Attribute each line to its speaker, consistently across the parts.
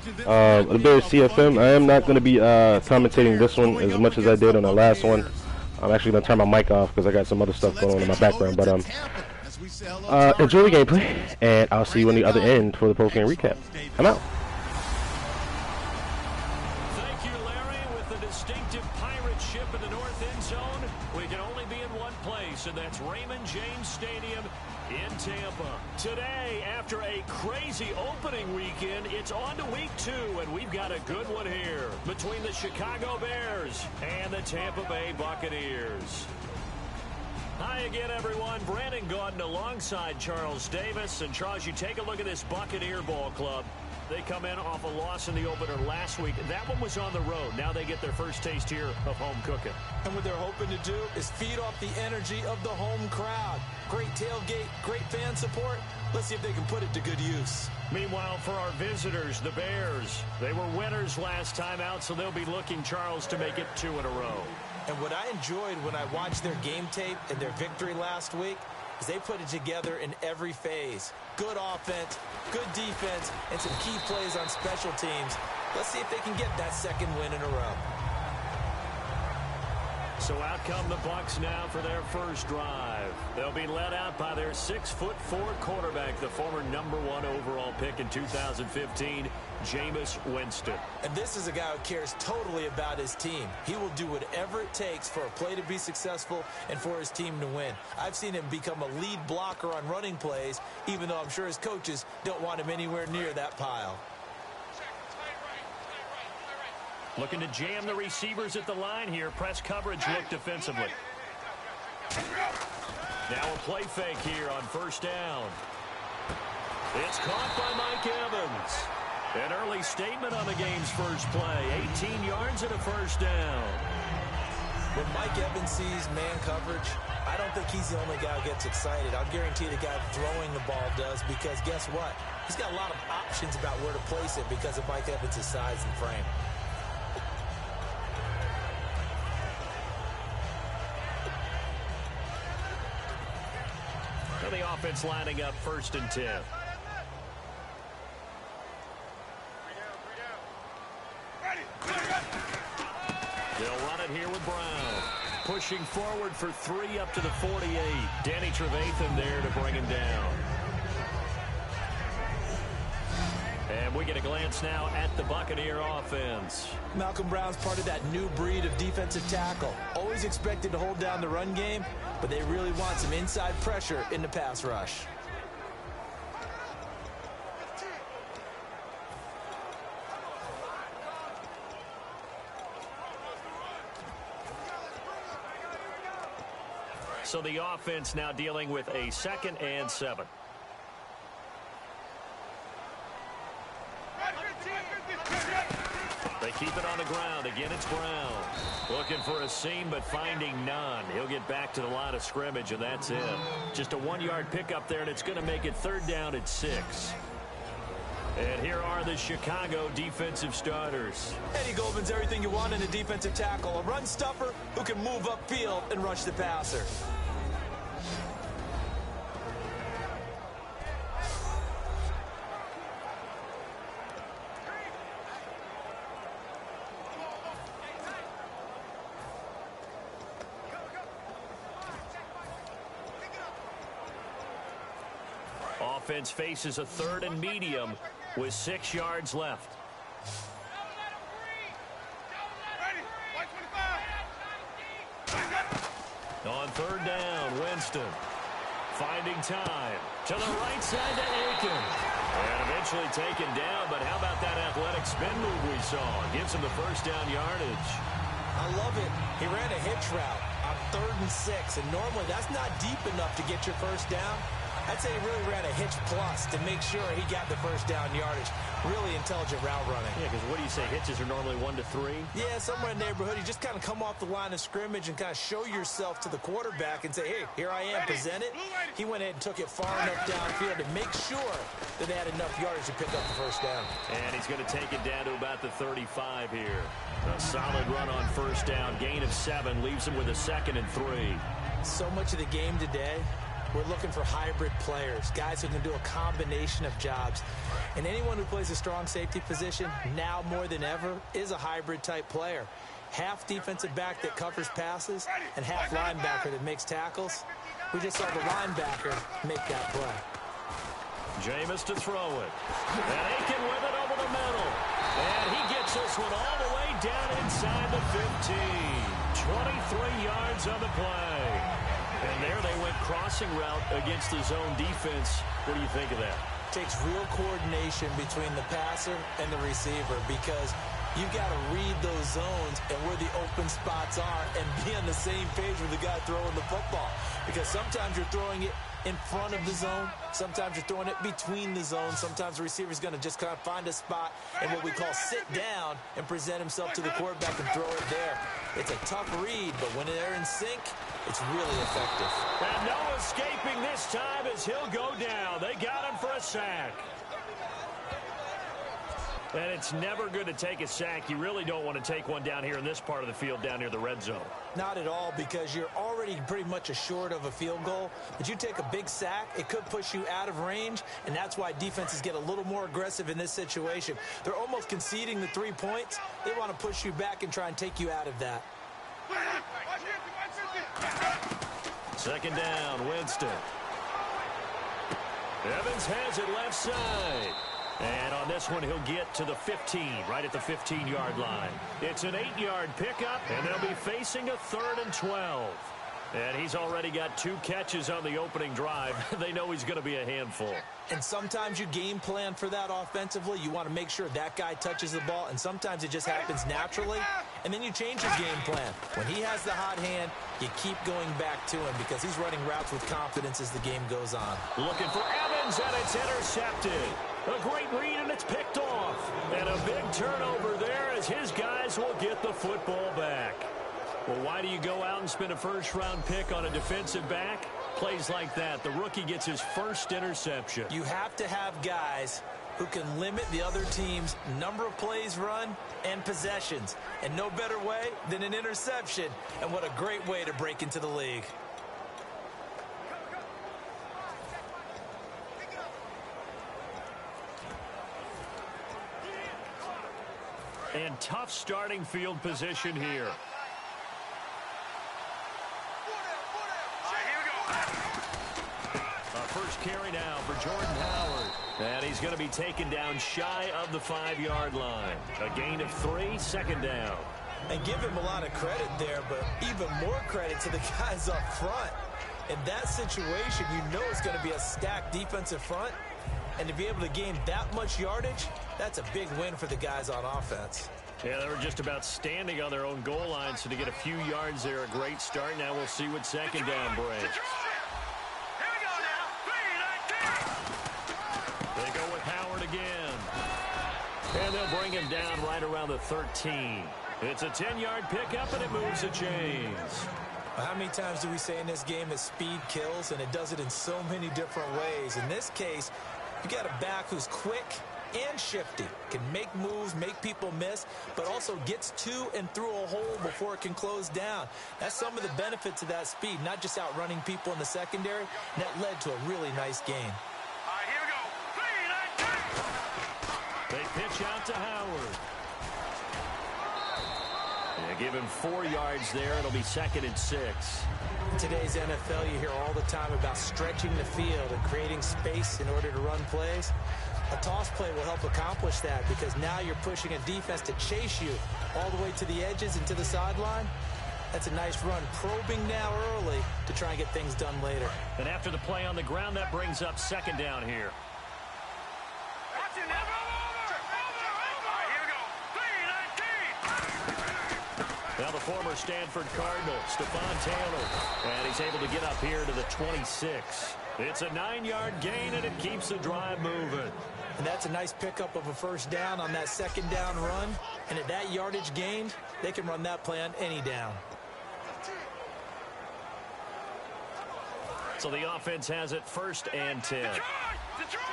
Speaker 1: The Bears CFM. I am not going to be commentating this one as much as I did on the last one. I'm actually going to turn my mic off because I got some other stuff going on in my background. But enjoy the gameplay, and I'll see you on the other end for the post-game recap. I'm out.
Speaker 2: Thank you, Larry. With the distinctive pirate ship in the north end zone, we can only be in one place, and that's Raymond James Stadium in Tampa. Today, after a crazy opening weekend, it's on to week 2, and we've got a good one here between the Chicago Bears and the Tampa Bay Buccaneers. Hi again, everyone. Brandon Gaudin alongside Charles Davis. And Charles, you take a look at this Buccaneer ball club. They come in off a loss in the opener last week. That one was on the road. Now they get their first taste here of home cooking.
Speaker 3: And what they're hoping to do is feed off the energy of the home crowd. Great tailgate, great fan support. Let's see if they can put it to good use.
Speaker 2: Meanwhile, for our visitors, the Bears, they were winners last time out, so they'll be looking, Charles, to make it 2 in a row.
Speaker 3: And what I enjoyed when I watched their game tape and their victory last week is they put it together in every phase. Good offense, good defense, and some key plays on special teams. Let's see if they can get that second win in a row.
Speaker 2: So out come the Bucs now for their first drive. They'll be led out by their 6'4" quarterback, the former #1 overall pick in 2015, Jameis Winston.
Speaker 3: And this is a guy who cares totally about his team. He will do whatever it takes for a play to be successful and for his team to win. I've seen him become a lead blocker on running plays, even though I'm sure his coaches don't want him anywhere near that pile.
Speaker 2: Looking to jam the receivers at the line here. Press coverage look defensively. Now a play fake here on first down. It's caught by Mike Evans. An early statement on the game's first play. 18 yards and a first down.
Speaker 3: When Mike Evans sees man coverage, I don't think he's the only guy who gets excited. I'll guarantee the guy throwing the ball does, because guess what? He's got a lot of options about where to place it because of Mike Evans' size and frame.
Speaker 2: The offense lining up 1st and 10. They'll run it here with Brown. Pushing forward for 3 up to the 48. Danny Trevathan there to bring him down. And we get a glance now at the Buccaneer offense.
Speaker 3: Malcolm Brown's part of that new breed of defensive tackle. Always expected to hold down the run game, but they really want some inside pressure in the pass rush.
Speaker 2: So the offense now dealing with a 2nd and 7. They keep it on the ground. Again, it's Brown. Looking for a seam, but finding none. He'll get back to the line of scrimmage, and that's it. Just a 1-yard pickup there, and it's going to make it 3rd down at 6. And here are the Chicago defensive starters.
Speaker 3: Eddie Goldman's everything you want in a defensive tackle. A run stuffer who can move upfield and rush the passer.
Speaker 2: Offense faces a 3rd and medium with 6 yards left. On 3rd down, Winston finding time to the right side to Aiken. And eventually taken down, but how about that athletic spin move we saw? Gives him the first down yardage.
Speaker 3: I love it. He ran a hitch route on 3rd and 6, and normally that's not deep enough to get your first down. I'd say he really ran a hitch plus to make sure he got the first down yardage. Really intelligent route running.
Speaker 2: Yeah, because what do you say, hitches are normally 1 to 3?
Speaker 3: Yeah, somewhere in the neighborhood. You just kind of come off the line of scrimmage and kind of show yourself to the quarterback and say, hey, here I am, present it. He went ahead and took it far enough downfield to make sure that they had enough yardage to pick up the first down.
Speaker 2: And he's going to take it down to about the 35 here. A solid run on first down. Gain of 7 leaves him with a 2nd and 3.
Speaker 3: So much of the game today we're looking for hybrid players, guys who can do a combination of jobs. And anyone who plays a strong safety position, now more than ever, is a hybrid-type player. Half defensive back that covers passes and half linebacker that makes tackles. We just saw the linebacker make that play.
Speaker 2: Jameis to throw it. And Aiken with it over the middle. And he gets this one all the way down inside the 15. 23 yards on the play. And there they went crossing route against the zone defense. What do you think of that?
Speaker 3: Takes real coordination between the passer and the receiver because you've got to read those zones and where the open spots are and be on the same page with the guy throwing the football. Because sometimes you're throwing it in front of the zone. Sometimes you're throwing it between the zones. Sometimes the receiver's going to just kind of find a spot and what we call sit down and present himself to the quarterback and throw it there. It's a tough read, but when they're in sync, it's really effective.
Speaker 2: And no escaping this time as he'll go down. They got him for a sack. And it's never good to take a sack. You really don't want to take one down here in this part of the field down near the red zone.
Speaker 3: Not at all, because you're already pretty much assured of a field goal. But you take a big sack, it could push you out of range, and that's why defenses get a little more aggressive in this situation. They're almost conceding the 3 points. They want to push you back and try and take you out of that.
Speaker 2: Second down, Winston. Evans has it left side. And on this one, he'll get to the 15, right at the 15-yard line. It's an 8-yard pickup, and they'll be facing a 3rd and 12. And he's already got 2 catches on the opening drive. They know he's going to be a handful.
Speaker 3: And sometimes you game plan for that offensively. You want to make sure that guy touches the ball, and sometimes it just happens naturally. And then you change your game plan. When he has the hot hand, you keep going back to him because he's running routes with confidence as the game goes on.
Speaker 2: Looking for Evans, and it's intercepted. A great read, and it's picked off. And a big turnover there as his guys will get the football back. Well, why do you go out and spend a first-round pick on a defensive back? Plays like that, the rookie gets his first interception.
Speaker 3: You have to have guys who can limit the other team's number of plays run and possessions. And no better way than an interception. And what a great way to break into the league.
Speaker 2: And tough starting field position here. First carry now for Jordan Howard. And he's going to be taken down shy of the 5-yard line. A gain of 3, second down.
Speaker 3: And give him a lot of credit there, but even more credit to the guys up front. In that situation, you know it's going to be a stacked defensive front. And to be able to gain that much yardage, that's a big win for the guys on offense.
Speaker 2: Yeah, they were just about standing on their own goal line, so to get a few yards there, a great start. Now we'll see what second down brings. They go with Howard again. And they'll bring him down right around the 13. It's a 10-yard pickup, and it moves the chains.
Speaker 3: Well, how many times do we say in this game that speed kills, and it does it in so many different ways? In this case, you got a back who's quick and shifty, can make moves, make people miss, but also gets to and through a hole before it can close down. That's some of the benefits of that speed, not just outrunning people in the secondary, and that led to a really nice game.
Speaker 2: They pitch out to Howard. They give him 4 yards there. It'll be 2nd and 6.
Speaker 3: In today's NFL, you hear all the time about stretching the field and creating space in order to run plays. A toss play will help accomplish that because now you're pushing a defense to chase you all the way to the edges and to the sideline. That's a nice run, probing now early to try and get things done later.
Speaker 2: And after the play on the ground, that brings up second down here. Now the former Stanford Cardinal, Stephon Taylor, and he's able to get up here to the 26. It's a 9-yard gain, and it keeps the drive moving.
Speaker 3: And that's a nice pickup of a first down on that second down run. And at that yardage gained, they can run that play on any down.
Speaker 2: So the offense has it 1st and 10.
Speaker 4: Detroit!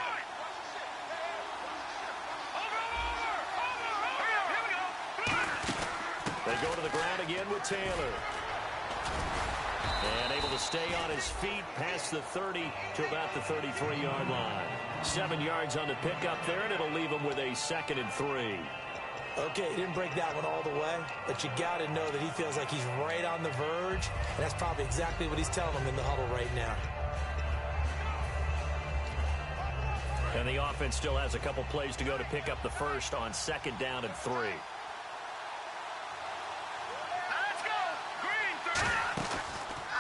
Speaker 2: They go to the ground again with Taylor. And able to stay on his feet past the 30 to about the 33-yard line. 7 yards on the pickup there, and it'll leave him with a 2nd and 3.
Speaker 3: Okay, he didn't break that one all the way, but you got to know that he feels like he's right on the verge, and that's probably exactly what he's telling them in the huddle right now.
Speaker 2: And the offense still has a couple plays to go to pick up the first on 2nd down and 3.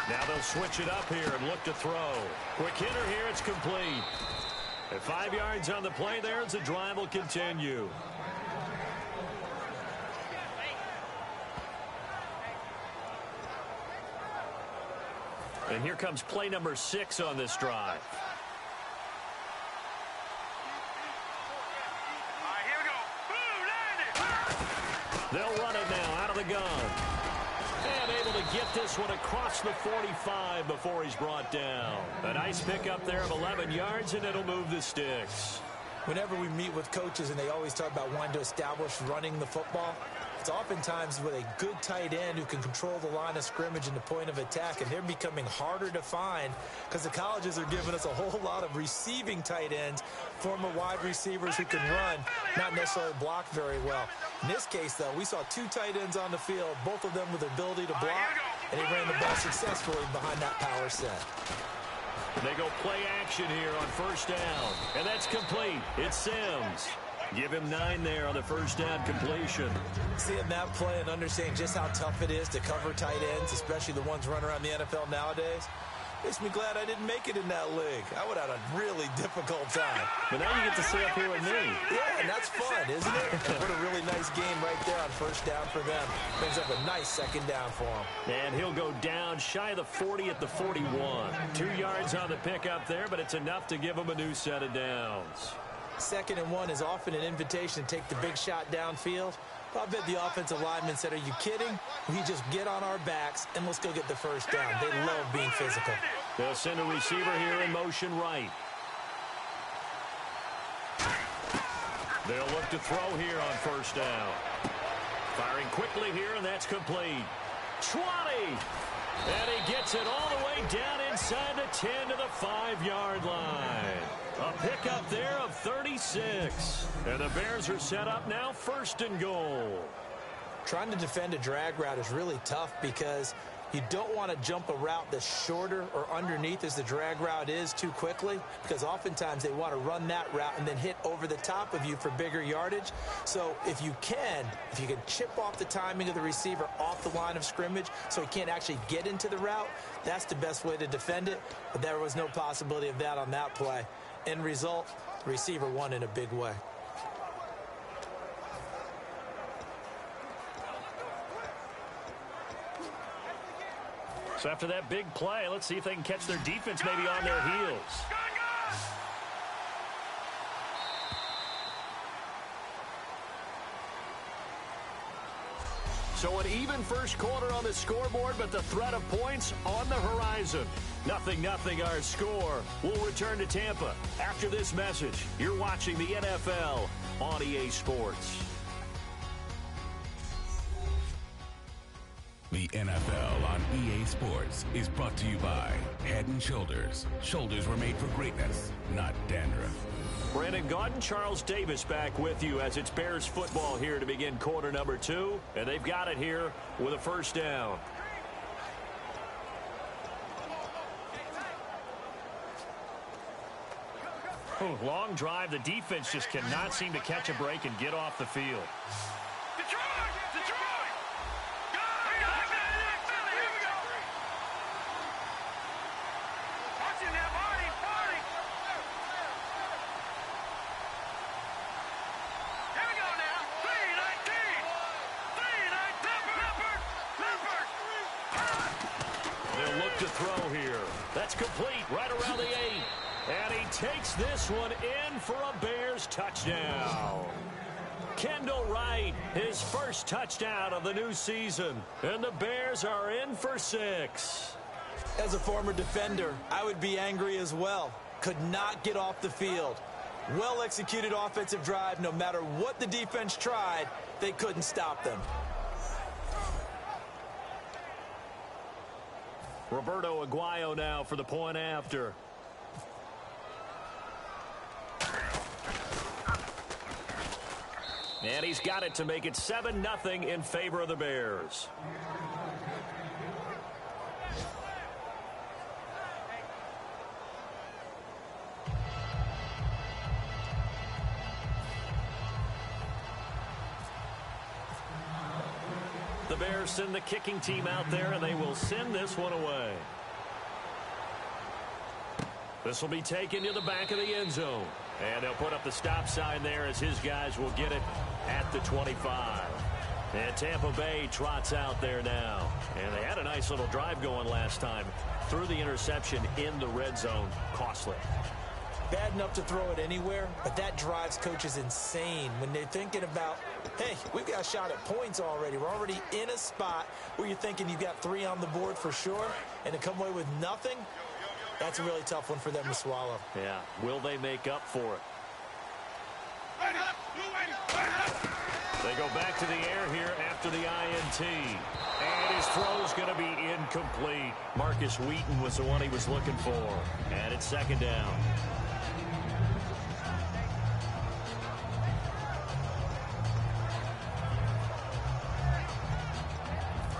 Speaker 2: Now they'll switch it up here and look to throw. Quick hitter here, it's complete. At 5 yards on the play there, as the drive will continue. And here comes play number 6 on this drive. They'll run it now out of the gun. And able to get this one across the 45 before he's brought down. A nice pickup there of 11 yards, and it'll move the sticks.
Speaker 3: Whenever we meet with coaches and they always talk about wanting to establish running the football, it's oftentimes with a good tight end who can control the line of scrimmage and the point of attack, and they're becoming harder to find because the colleges are giving us a whole lot of receiving tight ends, former wide receivers who can run, not necessarily block very well. In this case, though, we saw 2 tight ends on the field, both of them with the ability to block, and he ran the ball successfully behind that power set.
Speaker 2: They go play action here on 1st down, and that's complete. It's Sims. Give him 9 there on the 1st down completion.
Speaker 3: Seeing that play and understanding just how tough it is to cover tight ends, especially the ones running around the NFL nowadays, makes me glad I didn't make it in that league. I would have had a really difficult time.
Speaker 2: But now you get to sit up here with me.
Speaker 3: Yeah, and that's fun, isn't it? What a really nice game right there on 1st down for them. Brings up a nice 2nd down for him.
Speaker 2: And he'll go down shy of the 40 at the 41. 2 yards on the pickup there, but it's enough to give him a new set of downs.
Speaker 3: 2nd and 1 is often an invitation to take the big shot downfield. I bet the offensive lineman said, are you kidding? We just get on our backs and let's go get the 1st down. They love being physical.
Speaker 2: They'll send a receiver here in motion right. They'll look to throw here on 1st down. Firing quickly here, and that's complete. 20! And he gets it all the way down inside the 10 to the 5-yard line. A pickup there of 36. And the Bears are set up now 1st and goal.
Speaker 3: Trying to defend a drag route is really tough because you don't want to jump a route that's shorter or underneath as the drag route is too quickly, because oftentimes they want to run that route and then hit over the top of you for bigger yardage. So if you can chip off the timing of the receiver off the line of scrimmage so he can't actually get into the route, that's the best way to defend it. But there was no possibility of that on that play. End result, the receiver won in a big way.
Speaker 2: So after that big play, let's see if they can catch their defense maybe on their heels. So an even first quarter on the scoreboard, but the threat of points on the horizon. 0-0 our score. We'll return to Tampa after this message. You're watching the NFL on EA Sports.
Speaker 4: The NFL on EA Sports is brought to you by Head & Shoulders. Shoulders were made for greatness, not dandruff.
Speaker 2: Brandon Gaudin, Charles Davis back with you as it's Bears football here to begin quarter number 2. And they've got it here with a 1st down. Long drive. The defense just cannot seem to catch a break and get off the field. They'll look to throw here. That's complete right around the 8. And he takes this one in for a Bears touchdown. Kendall Wright, his first touchdown of the new season. And the Bears are in for 6.
Speaker 3: As a former defender, I would be angry as well. Could not get off the field. Well-executed offensive drive. No matter what the defense tried, they couldn't stop them.
Speaker 2: Roberto Aguayo now for the point after. And he's got it to make it 7-0 in favor of the Bears. The Bears send the kicking team out there, and they will send this one away. This will be taken to the back of the end zone. And they'll put up the stop sign there as his guys will get it at the 25. And Tampa Bay trots out there now. And they had a nice little drive going last time. Threw the interception in the red zone. Costly.
Speaker 3: Bad enough to throw it anywhere, but that drives coaches insane when they're thinking about, hey, we've got a shot at points already. We're already in a spot where you're thinking you've got 3 on the board for sure, and to come away with nothing, that's a really tough one for them to swallow.
Speaker 2: Yeah. Will they make up for it? They go back to the air here after the INT. And his throw's going to be incomplete. Marcus Wheaton was the one he was looking for. And it's second down.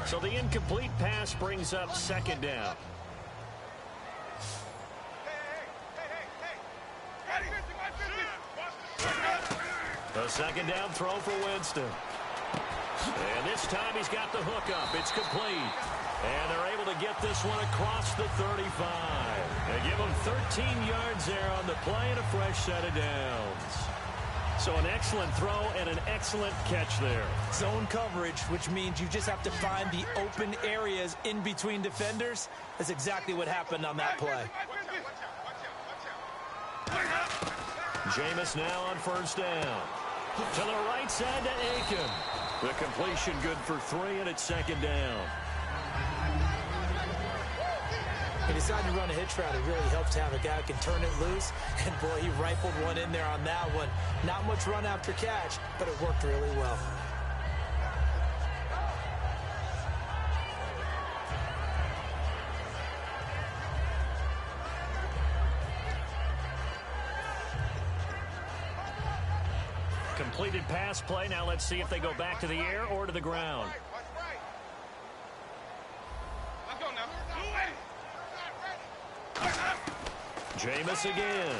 Speaker 2: So the incomplete pass brings up second down. A second down throw for Winston. And this time he's got the hook up. It's complete. And they're able to get this one across the 35. They give him 13 yards there on the play and a fresh set of downs. So an excellent throw and an excellent catch there.
Speaker 3: Zone coverage, which means you just have to find the open areas in between defenders. That's exactly what happened on that play.
Speaker 2: Jameis now on first down. To the right side to Aiken. The completion good for 3, and it's second down.
Speaker 3: He decided to run a hitch route. It really helps to have a guy who can turn it loose. And, boy, he rifled one in there on that one. Not much run after catch, but it worked really well.
Speaker 2: Completed pass play. Now let's see if they go back to the air or to the ground. Jameis again.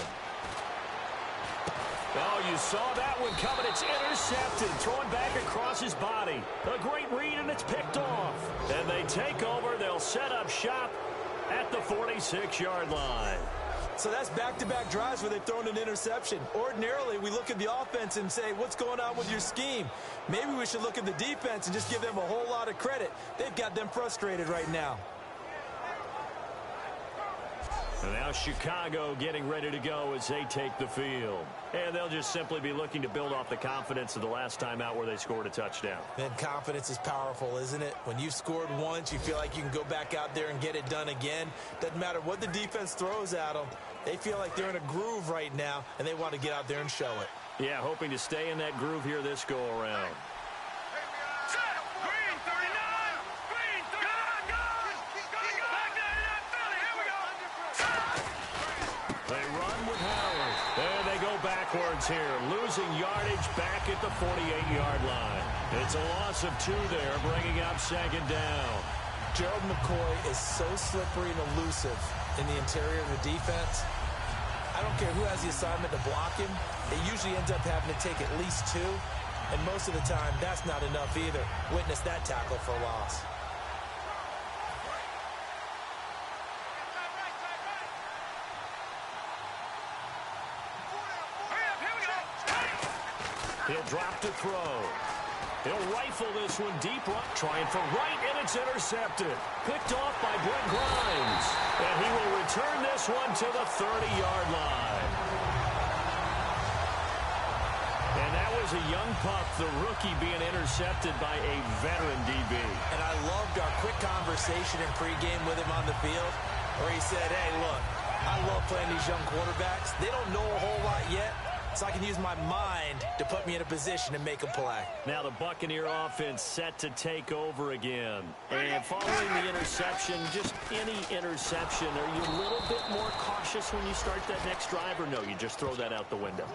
Speaker 2: Oh, you saw that one coming. It's intercepted. Throwing back across his body. A great read, and it's picked off. And they take over. They'll set up shop at the 46-yard line.
Speaker 3: So that's back-to-back drives where they've thrown an interception. Ordinarily, we look at the offense and say, what's going on with your scheme? Maybe we should look at the defense and just give them a whole lot of credit. They've got them frustrated right now.
Speaker 2: And now Chicago getting ready to go as they take the field. And they'll just simply be looking to build off the confidence of the last time out where they scored a touchdown.
Speaker 3: And confidence is powerful, isn't it? When you've scored once, you feel like you can go back out there and get it done again. Doesn't matter what the defense throws at them. They feel like they're in a groove right now, and they want to get out there and show it.
Speaker 2: Yeah, hoping to stay in that groove here this go-around. Backwards here, losing yardage back at the 48-yard line. It's a loss of 2 there, bringing up second down.
Speaker 3: Gerald McCoy is so slippery and elusive in the interior of the defense. I don't care who has the assignment to block him. They usually end up having to take at least 2, and most of the time, that's not enough either. Witness that tackle for a loss.
Speaker 2: He'll drop to throw. He'll rifle this one deep right, trying for right, and it's intercepted. Picked off by Brent Grimes. And he will return this one to the 30-yard line. And that was a young pup, the rookie, being intercepted by a veteran DB.
Speaker 3: And I loved our quick conversation in pregame with him on the field, where he said, hey, look, I love playing these young quarterbacks. They don't know a whole lot yet, so I can use my mind to put me in a position to make a play.
Speaker 2: Now the Buccaneer offense set to take over again. And following the interception, just any interception, are you a little bit more cautious when you start that next drive, or no, you just throw that out the window?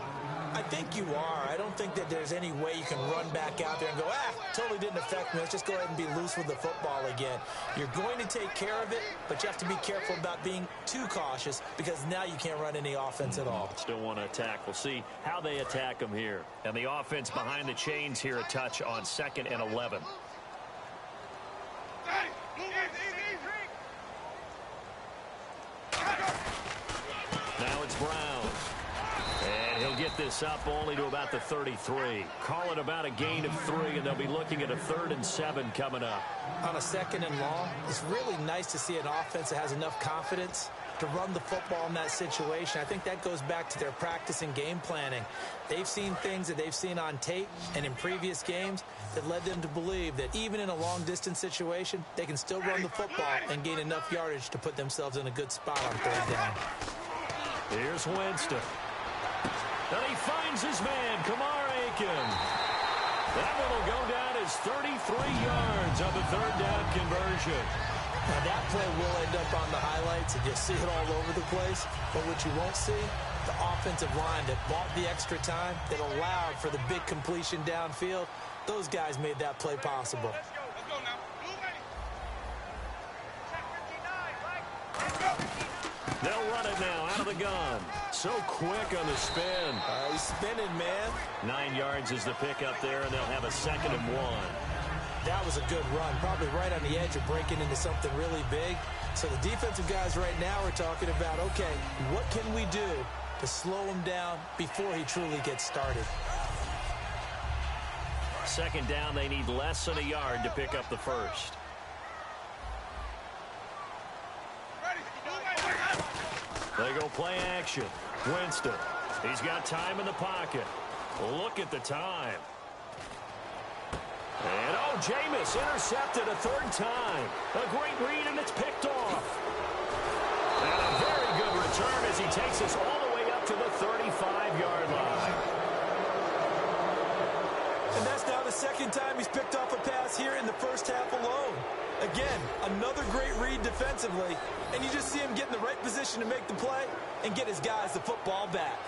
Speaker 3: I think you are. I don't think that there's any way you can run back out there and go, totally didn't affect me. Let's just go ahead and be loose with the football again. You're going to take care of it, but you have to be careful about being too cautious because now you can't run any offense at all.
Speaker 2: Still want to attack. We'll see how they attack them here. And the offense behind the chains here a touch on 2nd and 11. Now it's Brown. And he'll get this up only to about the 33. Call it about a gain of 3, and they'll be looking at a 3rd and 7 coming up.
Speaker 3: On a 2nd and long, it's really nice to see an offense that has enough confidence to run the football in that situation. I think that goes back to their practice and game planning. They've seen things that they've seen on tape and in previous games that led them to believe that even in a long-distance situation, they can still run the football and gain enough yardage to put themselves in a good spot on 3rd down.
Speaker 2: Here's Winston. And he finds his man, Kamar Aiken. That one will go down as 33 yards on the 3rd down conversion.
Speaker 3: Now that play will end up on the highlights, and you'll see it all over the place. But what you won't see, the offensive line that bought the extra time, that allowed for the big completion downfield, those guys made that play possible.
Speaker 2: They'll run it now out of the gun. So quick on the spin.
Speaker 3: He's spinning, man.
Speaker 2: 9 yards is the pickup there, and they'll have a 2nd and 1.
Speaker 3: That was a good run, probably right on the edge of breaking into something really big. So the defensive guys right now are talking about, okay, what can we do to slow him down before he truly gets started?
Speaker 2: 2nd down, they need less than a yard to pick up the 1st. They go play action. Winston. He's got time in the pocket. Look at the time. And, Jameis intercepted a 3rd time. A great read, and it's picked off. And a very good return as he takes us all the way up to the 35-yard line.
Speaker 3: And that's now the 2nd time he's picked off a pass here in the first half alone. Again, another great read defensively, and you just see him get in the right position to make the play and get his guys the football back.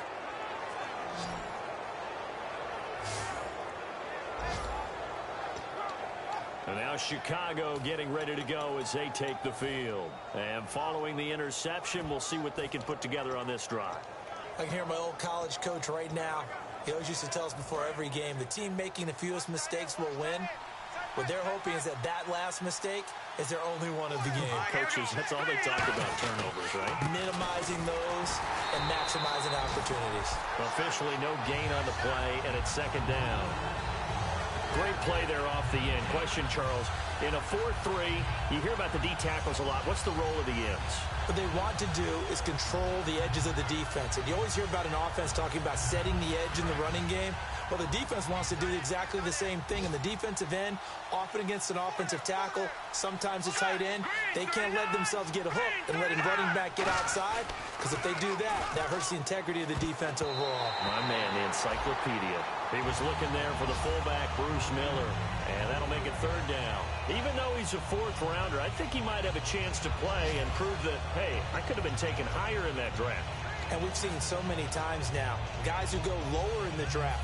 Speaker 2: And now Chicago getting ready to go as they take the field. And following the interception, we'll see what they can put together on this drive.
Speaker 3: I can hear my old college coach right now. He always used to tell us before every game, the team making the fewest mistakes will win. What they're hoping is that last mistake is their only one of the game.
Speaker 2: Coaches, that's all they talk about, turnovers, right?
Speaker 3: Minimizing those and maximizing opportunities.
Speaker 2: Officially no gain on the play, and it's 2nd down. Great play there off the end. Question, Charles, in a 4-3, you hear about the D tackles a lot. What's the role of the ends?
Speaker 3: What they want to do is control the edges of the defense. And you always hear about an offense talking about setting the edge in the running game. Well, the defense wants to do exactly the same thing. And the defensive end, often against an offensive tackle, sometimes a tight end, they can't let themselves get a hook and let a running back get outside. Because if they do that, that hurts the integrity of the defense overall.
Speaker 2: My man, the encyclopedia. He was looking there for the fullback, Bruce Miller. And that'll make it 3rd down. Even though he's a 4th rounder, I think he might have a chance to play and prove that, hey, I could have been taken higher in that draft.
Speaker 3: And we've seen so many times now, guys who go lower in the draft,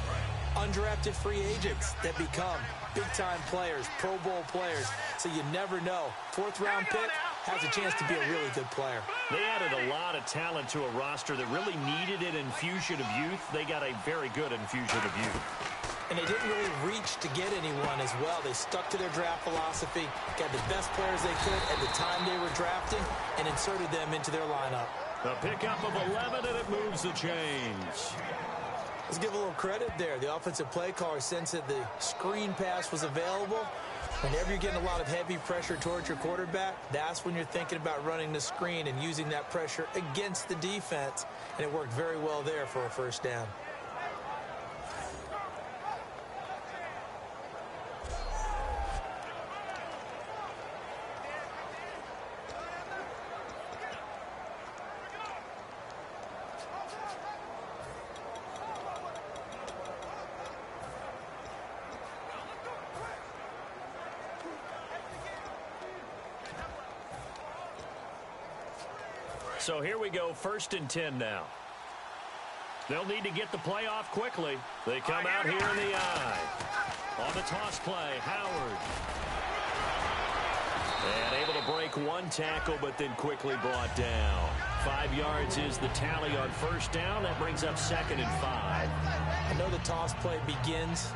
Speaker 3: undrafted free agents that become big-time players, Pro Bowl players. So you never know. 4th round pick has a chance to be a really good player.
Speaker 2: They added a lot of talent to a roster that really needed an infusion of youth. They got a very good infusion of youth.
Speaker 3: And they didn't really reach to get anyone as well. They stuck to their draft philosophy, got the best players they could at the time they were drafting, and inserted them into their lineup.
Speaker 2: A pickup of 11, and it moves the chains.
Speaker 3: Let's give a little credit there. The offensive play caller sensed that the screen pass was available. Whenever you're getting a lot of heavy pressure towards your quarterback, that's when you're thinking about running the screen and using that pressure against the defense. And it worked very well there for a 1st down.
Speaker 2: So here we go, 1st and 10 now. They'll need to get the play off quickly. They come out here in the eye. On the toss play, Howard. And able to break one tackle, but then quickly brought down. 5 yards is the tally on 1st down. That brings up 2nd and 5.
Speaker 3: I know the toss play begins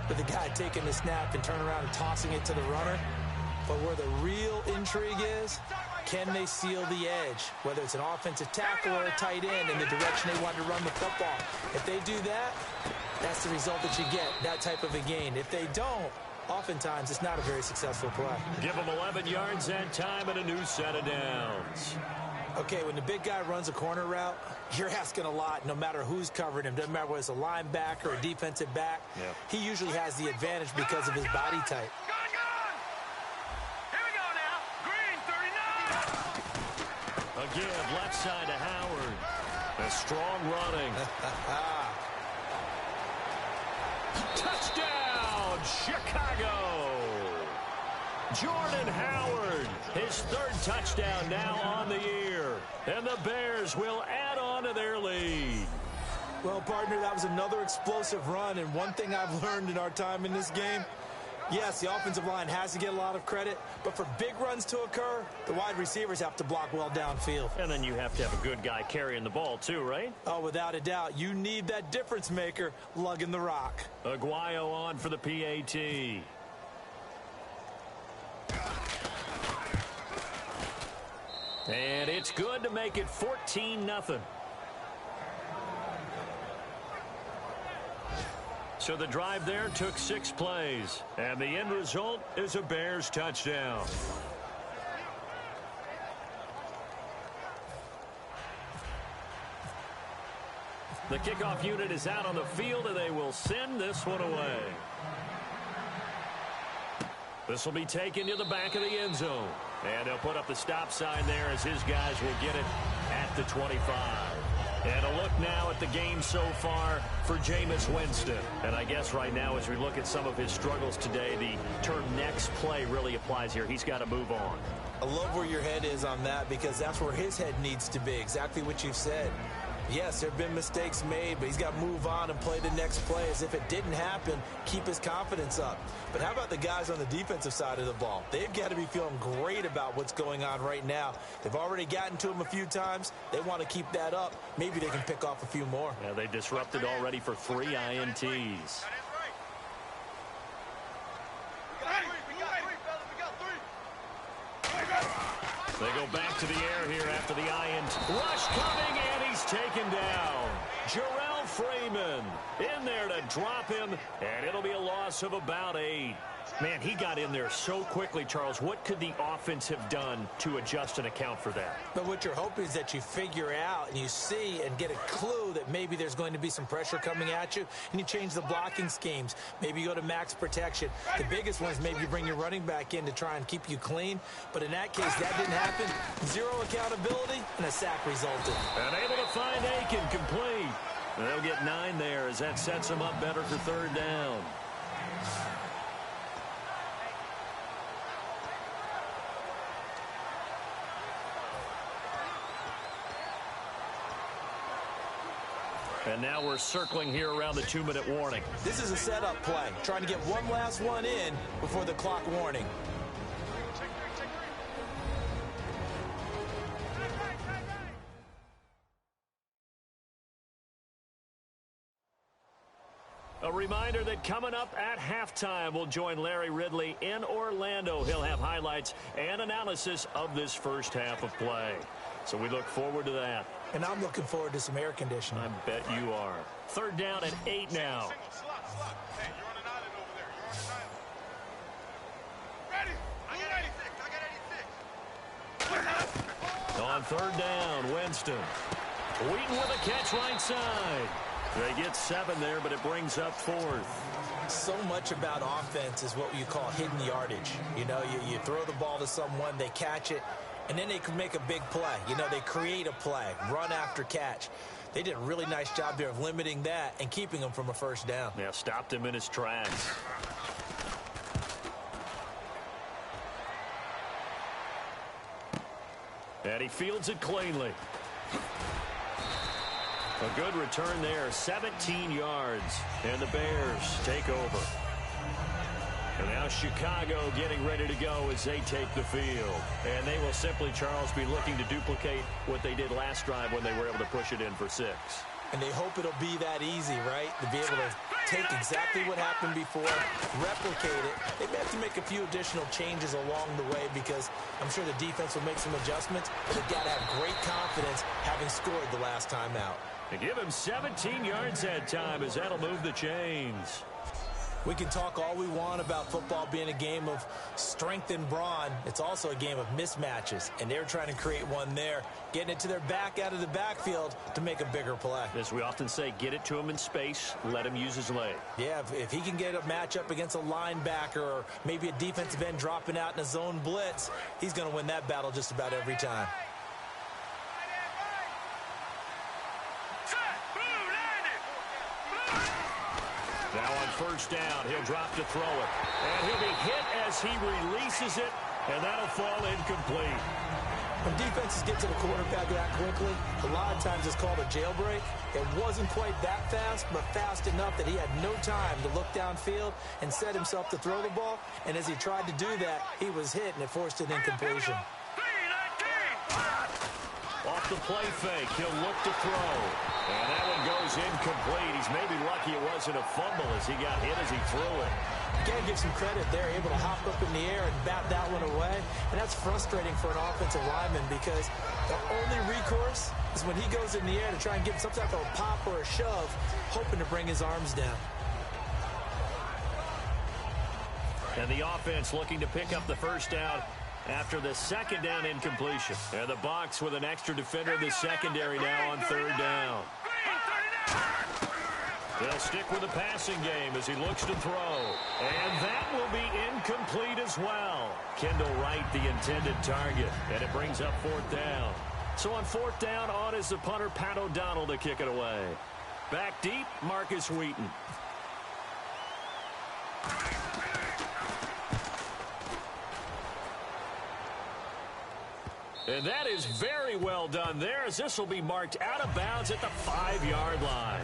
Speaker 3: with the guy taking the snap and turning around and tossing it to the runner. But where the real intrigue is, can they seal the edge? Whether it's an offensive tackle or a tight end in the direction they want to run the football. If they do that, that's the result that you get, that type of a gain. If they don't, oftentimes it's not a very successful play.
Speaker 2: Give them 11 yards that time and a new set of downs.
Speaker 3: Okay, when the big guy runs a corner route, you're asking a lot no matter who's covering him. Doesn't matter whether it's a linebacker or a defensive back.
Speaker 2: Yeah.
Speaker 3: He usually has the advantage because of his body type.
Speaker 2: Again, left side to Howard. A strong running. Touchdown, Chicago! Jordan Howard, his 3rd touchdown now on the year. And the Bears will add on to their lead.
Speaker 3: Well, partner, that was another explosive run. And one thing I've learned in our time in this game, yes, the offensive line has to get a lot of credit, but for big runs to occur, the wide receivers have to block well downfield.
Speaker 2: And then you have to have a good guy carrying the ball too, right?
Speaker 3: Oh, without a doubt. You need that difference maker lugging the rock.
Speaker 2: Aguayo on for the PAT. And it's good to make it 14-0. So the drive there took 6 plays. And the end result is a Bears touchdown. The kickoff unit is out on the field, and they will send this one away. This will be taken to the back of the end zone. And they'll put up the stop sign there as his guys will get it at the 25. And a look now at the game so far for Jameis Winston. And I guess right now as we look at some of his struggles today, the term next play really applies here. He's got to move on.
Speaker 3: I love where your head is on that because that's where his head needs to be, exactly what you've said. Yes, there have been mistakes made, but he's got to move on and play the next play as if it didn't happen, keep his confidence up. But how about the guys on the defensive side of the ball? They've got to be feeling great about what's going on right now. They've already gotten to him a few times. They want to keep that up. Maybe they can pick off a few more.
Speaker 2: Yeah, they disrupted already for 3 INTs. They go back to the air here after the INT. Rush coming, and he's taken down. Jarrell Freeman in there to drop him, and it'll be a loss of about 8. Man, he got in there so quickly, Charles. What could the offense have done to adjust and account for that?
Speaker 3: But what you're hoping is that you figure out and you see and get a clue that maybe there's going to be some pressure coming at you, and you change the blocking schemes. Maybe you go to max protection. The biggest one is maybe you bring your running back in to try and keep you clean. But in that case, that didn't happen. 0 accountability, and a sack resulted.
Speaker 2: And able to find Aiken complete. And they'll get 9 there as that sets them up better for 3rd down. And now we're circling here around the 2-minute warning.
Speaker 3: This is a setup play, trying to get one last one in before the clock warning.
Speaker 2: A reminder that coming up at halftime, we'll join Larry Ridley in Orlando. He'll have highlights and analysis of this first half of play. So we look forward to that.
Speaker 3: And I'm looking forward to some air conditioning.
Speaker 2: I bet you are. 3rd down and 8 now. On 3rd down, Winston. Wheaton with a catch right side. They get 7 there, but it brings up 4th.
Speaker 3: So much about offense is what you call hidden yardage. You know, you throw the ball to someone, they catch it, and then they can make a big play. You know, they create a play, run after catch. They did a really nice job there of limiting that and keeping him from a 1st down.
Speaker 2: Yeah, stopped him in his tracks. And he fields it cleanly. A good return there, 17 yards, and the Bears take over. And now Chicago getting ready to go as they take the field. And they will simply, Charles, be looking to duplicate what they did last drive when they were able to push it in for 6.
Speaker 3: And they hope it'll be that easy, right? To be able to take exactly what happened before, replicate it. They may have to make a few additional changes along the way because I'm sure the defense will make some adjustments, but they've got to have great confidence having scored the last time out.
Speaker 2: They give him 17 yards that time as that'll move the chains.
Speaker 3: We can talk all we want about football being a game of strength and brawn. It's also a game of mismatches, and they're trying to create one there, getting it to their back out of the backfield to make a bigger play.
Speaker 2: As we often say, get it to him in space, let him use his leg.
Speaker 3: Yeah, if he can get a matchup against a linebacker or maybe a defensive end dropping out in a zone blitz, he's going to win that battle just about every time.
Speaker 2: Now on first down, he'll drop to throw it. And he'll be hit as he releases it, and that'll fall incomplete.
Speaker 3: When defenses get to the quarterback that quickly, a lot of times it's called a jailbreak. It wasn't quite that fast, but fast enough that he had no time to look downfield and set himself to throw the ball. And as he tried to do that, he was hit, and it forced an incompletion.
Speaker 2: Off the play fake, he'll look to throw. And that one goes incomplete. He's maybe lucky it wasn't a fumble as he got hit as he threw it.
Speaker 3: You got to give some credit there, able to hop up in the air and bat that one away. And that's frustrating for an offensive lineman because the only recourse is when he goes in the air to try and give some type of a pop or a shove, hoping to bring his arms down.
Speaker 2: And the offense looking to pick up the first down after the second down incompletion. And the Bucs with an extra defender in the secondary now on third down. They'll stick with the passing game as he looks to throw. And that will be incomplete as well. Kendall Wright, the intended target. And it brings up fourth down. So on fourth down, on is the punter, Pat O'Donnell, to kick it away. Back deep, Marcus Wheaton. And that is very well done there as this will be marked out of bounds at the 5-yard line.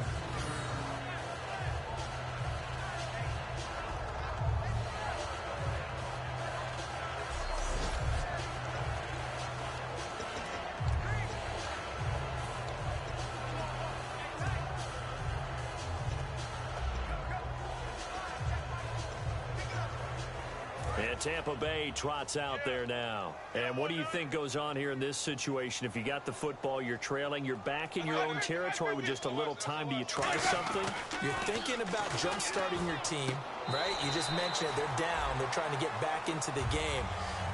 Speaker 2: And Tampa Bay trots out there now. And what do you think goes on here in this situation? If you got the football, you're trailing, you're back in your own territory with just a little time. Do you try something?
Speaker 3: You're thinking about jump-starting your team, right? You just mentioned it. They're down. They're trying to get back into the game.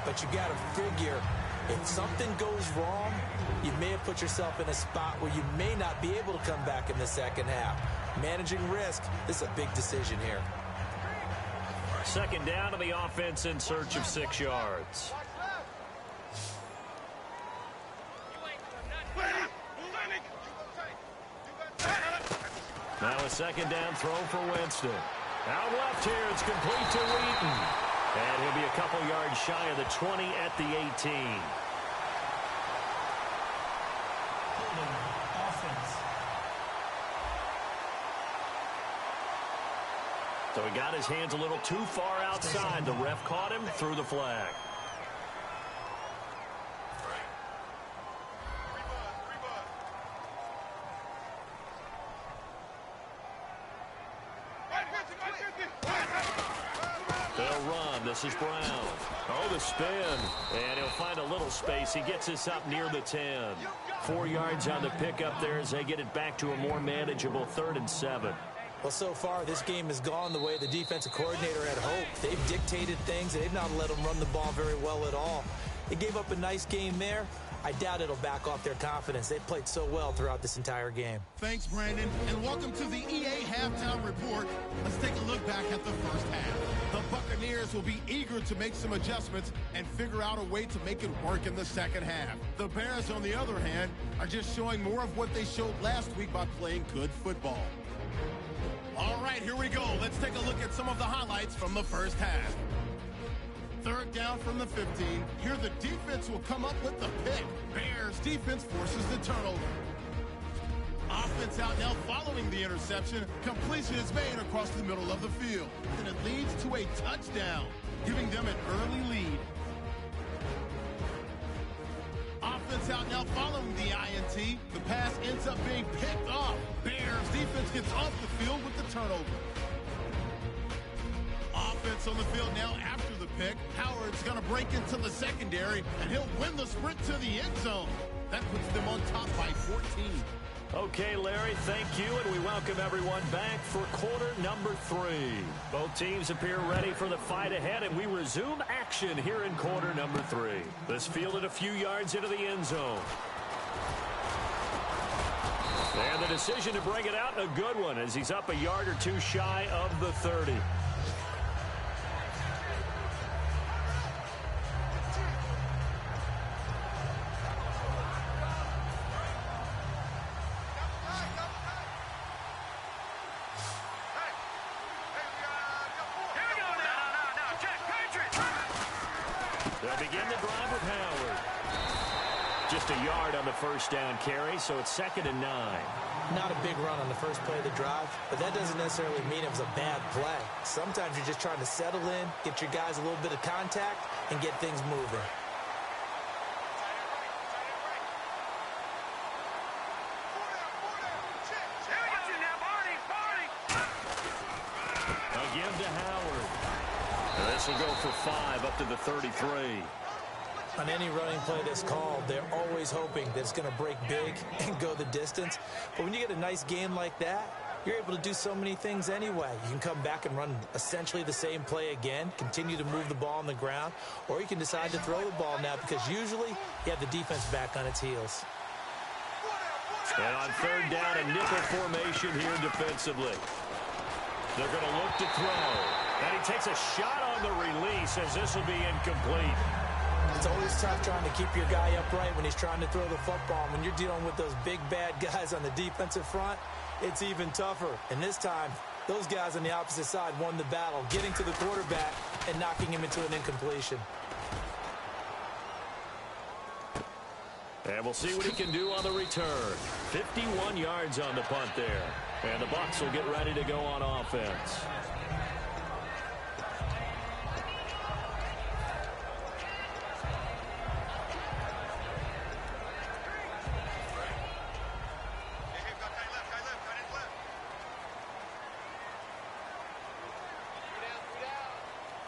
Speaker 3: But you got to figure, if something goes wrong, you may have put yourself in a spot where you may not be able to come back in the second half. Managing risk, this is a big decision here.
Speaker 2: Second down to the offense in search of 6 yards. Now a second down throw for Winston. Out left here, it's complete to Wheaton. And he'll be a couple yards shy of the 20 at the 18. So he got his hands a little too far outside. The ref caught him, threw the flag. They'll run. This is Brown. Oh, the spin. And he'll find a little space. He gets this up near the 10. 4 yards on the pickup there as they get it back to a more manageable 3rd and 7.
Speaker 3: Well, so far, this game has gone the way the defensive coordinator had hoped. They've dictated things. They did not let them run the ball very well at all. They gave up a nice game there. I doubt it'll back off their confidence. They've played so well throughout this entire game.
Speaker 5: Thanks, Brandon, and welcome to the EA Halftime Report. Let's take a look back at the first half. The Buccaneers will be eager to make some adjustments and figure out a way to make it work in the second half. The Bears, on the other hand, are just showing more of what they showed last week by playing good football. All right, here we go. Let's take a look at some of the highlights from the first half. third down from the 15. Here the defense will come up with the pick. Bears defense forces the turnover. Offense out now following the interception. Completion is made across the middle of the field. And it leads to a touchdown, giving them an early lead. Offense out now following the INT. The pass ends up being picked off. Bears defense gets off the field with the turnover. Offense on the field now after the pick. Howard's going to break into the secondary, and he'll win the sprint to the end zone. That puts them on top by 14.
Speaker 2: Okay, Larry, thank you, and we welcome everyone back for quarter number 3. Both teams appear ready for the fight ahead, and we resume action here in quarter number 3. This fielded a few yards into the end zone. And the decision to bring it out, and a good one, as he's up a yard or two shy of the 30. They'll begin the drive with Howard. Just a yard on the first down carry, so it's 2nd and 9.
Speaker 3: Not a big run on the first play of the drive, but that doesn't necessarily mean it was a bad play. Sometimes you're just trying to settle in, get your guys a little bit of contact, and get things moving.
Speaker 2: Again to Howard. This will go for 5 up to the 33.
Speaker 3: On any running play that's called, they're always hoping that it's going to break big and go the distance. But when you get a nice game like that, you're able to do so many things anyway. You can come back and run essentially the same play again, continue to move the ball on the ground, or you can decide to throw the ball now because usually you have the defense back on its heels.
Speaker 2: And on third down, a nickel formation here defensively. They're going to look to throw. And he takes a shot on the release as this will be incomplete.
Speaker 3: It's always tough trying to keep your guy upright when he's trying to throw the football. When you're dealing with those big, bad guys on the defensive front, it's even tougher. And this time, those guys on the opposite side won the battle, getting to the quarterback and knocking him into an incompletion.
Speaker 2: And we'll see what he can do on the return. 51 yards on the punt there. And the Bucs will get ready to go on offense.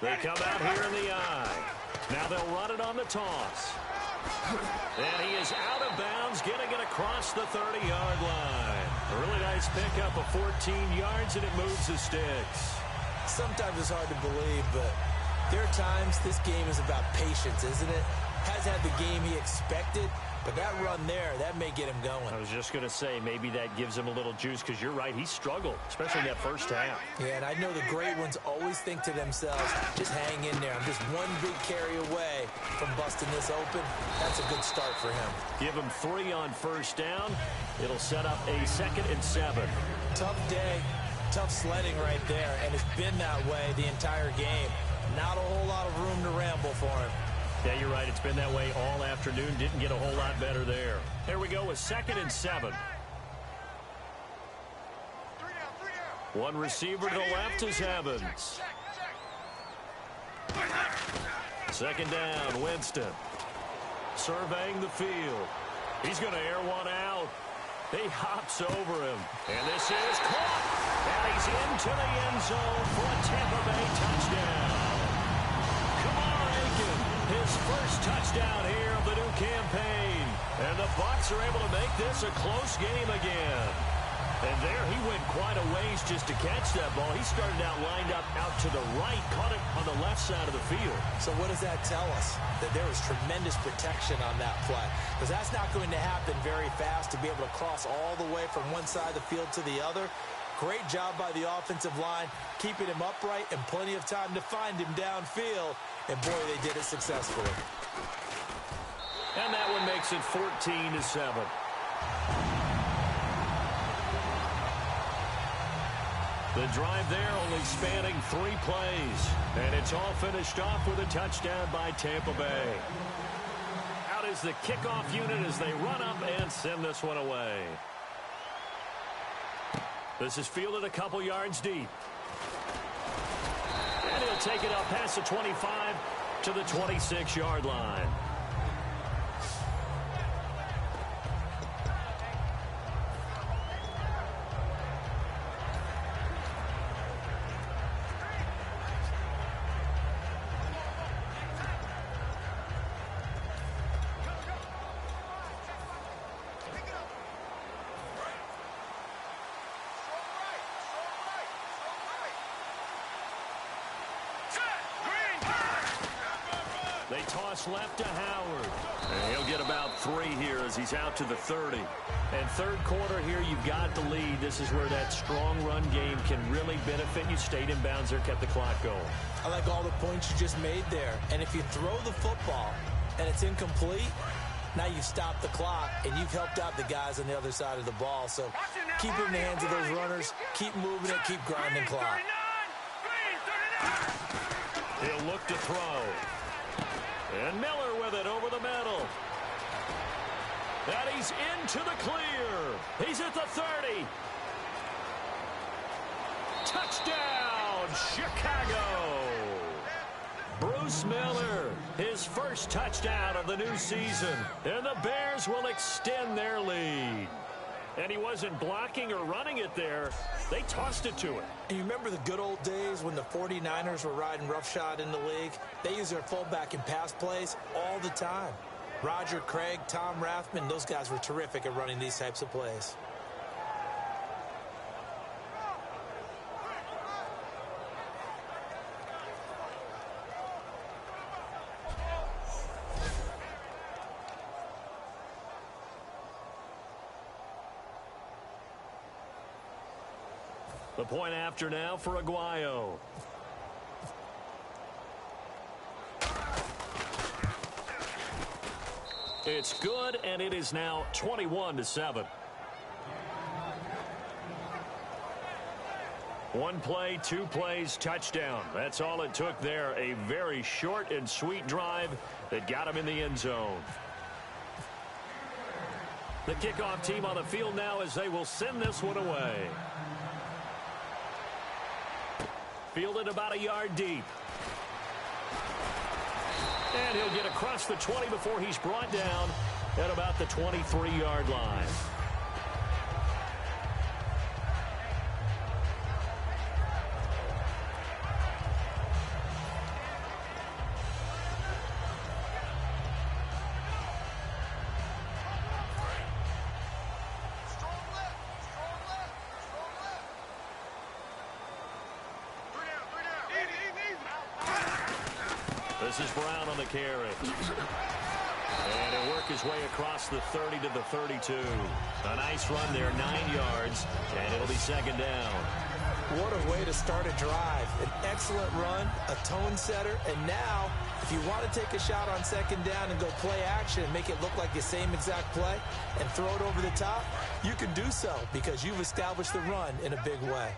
Speaker 2: They come out here in the eye. Now they'll run it on the toss. And he is out of bounds, getting it across the 30-yard line. A really nice pickup of 14 yards, and it moves the sticks.
Speaker 3: Sometimes it's hard to believe, but there are times this game is about patience, isn't it? Has had the game he expected, but that run there, that may get him going.
Speaker 2: I was just going to say, maybe that gives him a little juice, because you're right, he struggled, especially in that first half.
Speaker 3: Yeah, and I know the great ones always think to themselves, just hang in there. I'm just one big carry away from busting this open. That's a good start for him.
Speaker 2: Give him 3 on first down. It'll set up a 2nd and 7.
Speaker 3: Tough day, tough sledding right there, and it's been that way the entire game. Not a whole lot of room to ramble for him.
Speaker 2: Yeah, you're right. It's been that way all afternoon. Didn't get a whole lot better there. There we go with 2nd and 7. One receiver to the left is Evans. 2nd down, Winston. Surveying the field. He's going to air one out. He hops over him. And this is caught. And he's into the end zone for a Tampa Bay touchdown. His first touchdown here of the new campaign. And the Bucs are able to make this a close game again. And there he went quite a ways just to catch that ball. He started out lined up out to the right, caught it on the left side of the field.
Speaker 3: So what does that tell us? That there was tremendous protection on that play. Because that's not going to happen very fast to be able to cross all the way from one side of the field to the other. Great job by the offensive line, keeping him upright and plenty of time to find him downfield. And boy, they did it successfully.
Speaker 2: And that one makes it 14-7. The drive there only spanning 3 plays. And it's all finished off with a touchdown by Tampa Bay. Out is the kickoff unit as they run up and send this one away. This is fielded a couple yards deep. And he'll take it up past the 25 to the 26-yard line. They toss left to Howard. And he'll get about 3 here as he's out to the 30. And third quarter here, you've got the lead. This is where that strong run game can really benefit you. Stayed in bounds there, kept the clock going.
Speaker 3: I like all the points you just made there. And if you throw the football and it's incomplete, now you've stopped the clock and you've helped out the guys on the other side of the ball. So keep it in the hands of those runners. Keep moving it. Keep grinding clock.
Speaker 2: He'll look to throw. And Miller with it over the middle. And he's into the clear. He's at the 30. Touchdown, Chicago. Bruce Miller, his first touchdown of the new season. And the Bears will extend their lead. And he wasn't blocking or running it there. They tossed it to him.
Speaker 3: And you remember the good old days when the 49ers were riding roughshod in the league? They used their fullback in pass plays all the time. Roger Craig, Tom Rathman, those guys were terrific at running these types of plays.
Speaker 2: The point after now for Aguayo. It's good, and it is now 21-7. One play, 2 plays, touchdown. That's all it took there. A very short and sweet drive that got him in the end zone. The kickoff team on the field now as they will send this one away. Fielded about a yard deep. And he'll get across the 20 before he's brought down at about the 23-yard line. This is Brown on the carry. And he'll work his way across the 30 to the 32. A nice run there, 9 yards, and it'll be second down.
Speaker 3: What a way to start a drive. An excellent run, a tone setter, and now, if you want to take a shot on second down and go play action and make it look like the same exact play and throw it over the top, you can do so because you've established the run in a big way.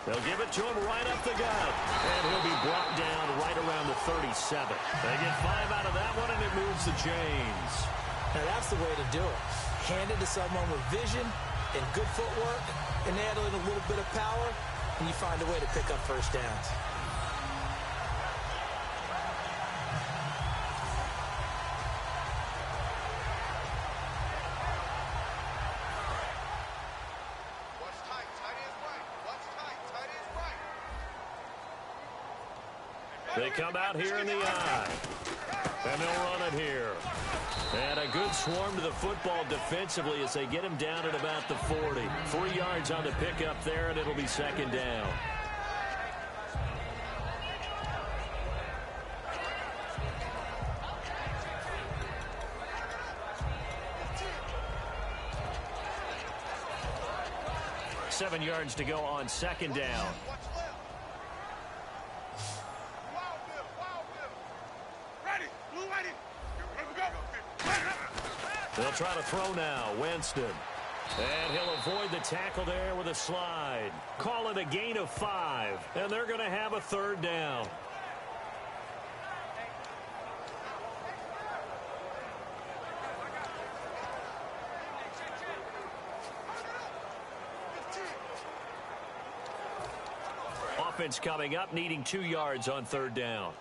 Speaker 2: They'll give it to him right up the gut. And he'll be brought down right around the 37. They get 5 out of that one, and it moves the chains.
Speaker 3: Now that's the way to do it. Hand it to someone with vision and good footwork, and add in a little bit of power, and you find a way to pick up first downs.
Speaker 2: They come out here in the eye. And they'll run it here. And a good swarm to the football defensively as they get him down at about the 40. 3 yards on the pickup there, and it'll be second down. Seven yards to go on second down. They'll try to throw now. Winston. And he'll avoid the tackle there with a slide. Call it a gain of 5. And they're going to have a third down. Offense coming up, needing 2 yards on third down.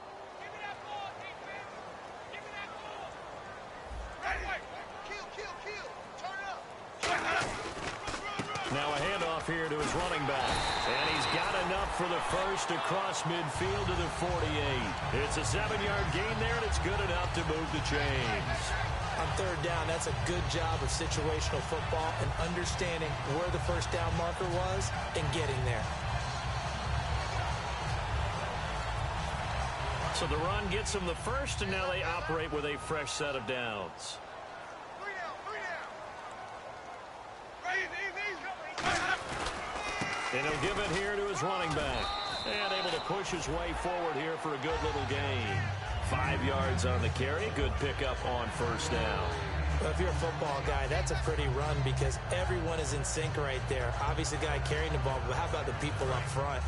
Speaker 2: Now a handoff here to his running back. And he's got enough for the first across midfield to the 48. It's a 7-yard gain there, and it's good enough to move the chains.
Speaker 3: On third down, that's a good job of situational football and understanding where the first down marker was and getting there.
Speaker 2: So the run gets them the first, and now they operate with a fresh set of downs. And he'll give it here to his running back. And able to push his way forward here for a good little gain. 5 yards on the carry. Good pickup on first down.
Speaker 3: Well, if you're a football guy, that's a pretty run because everyone is in sync right there. Obviously, the guy carrying the ball, but how about the people up front?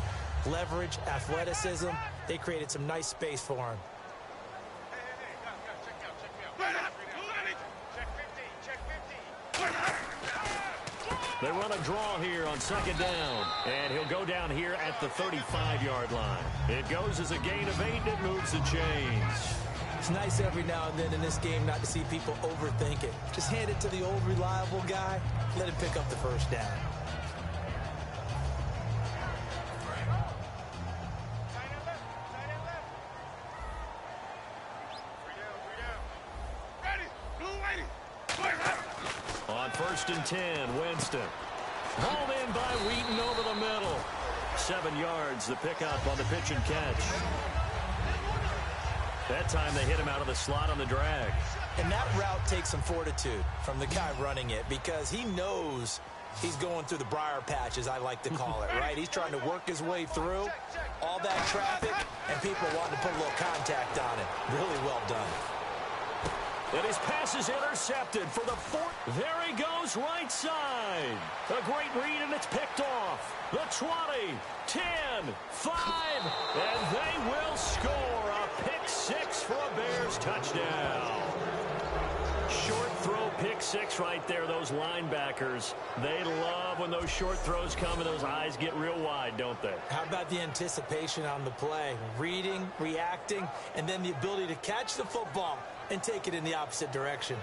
Speaker 3: Leverage, athleticism. They created some nice space for him.
Speaker 2: They run a draw here on second down. And he'll go down here at the 35-yard line. It goes as a gain of 8, and it moves the chains.
Speaker 3: It's nice every now and then in this game not to see people overthink it. Just hand it to the old reliable guy. Let him pick up the first down.
Speaker 2: On 1st and 10, Winston. Hauled in by Wheaton over the middle. 7 yards, the pickup on the pitch and catch. That time they hit him out of the slot on the drag.
Speaker 3: And that route takes some fortitude from the guy running it because he knows he's going through the briar patch, as I like to call it, right? He's trying to work his way through all that traffic, and people wanting to put a little contact on it. Really well done.
Speaker 2: And his pass is intercepted for the 4th. There he goes, right side. A great read, and it's picked off. The 20, 10, 5, and they will score a pick 6 for a Bears touchdown. Short throw pick 6 right there. Those linebackers, they love when those short throws come and those eyes get real wide, don't they?
Speaker 3: How about the anticipation on the play? Reading, reacting, and then the ability to catch the football and take it in the opposite direction.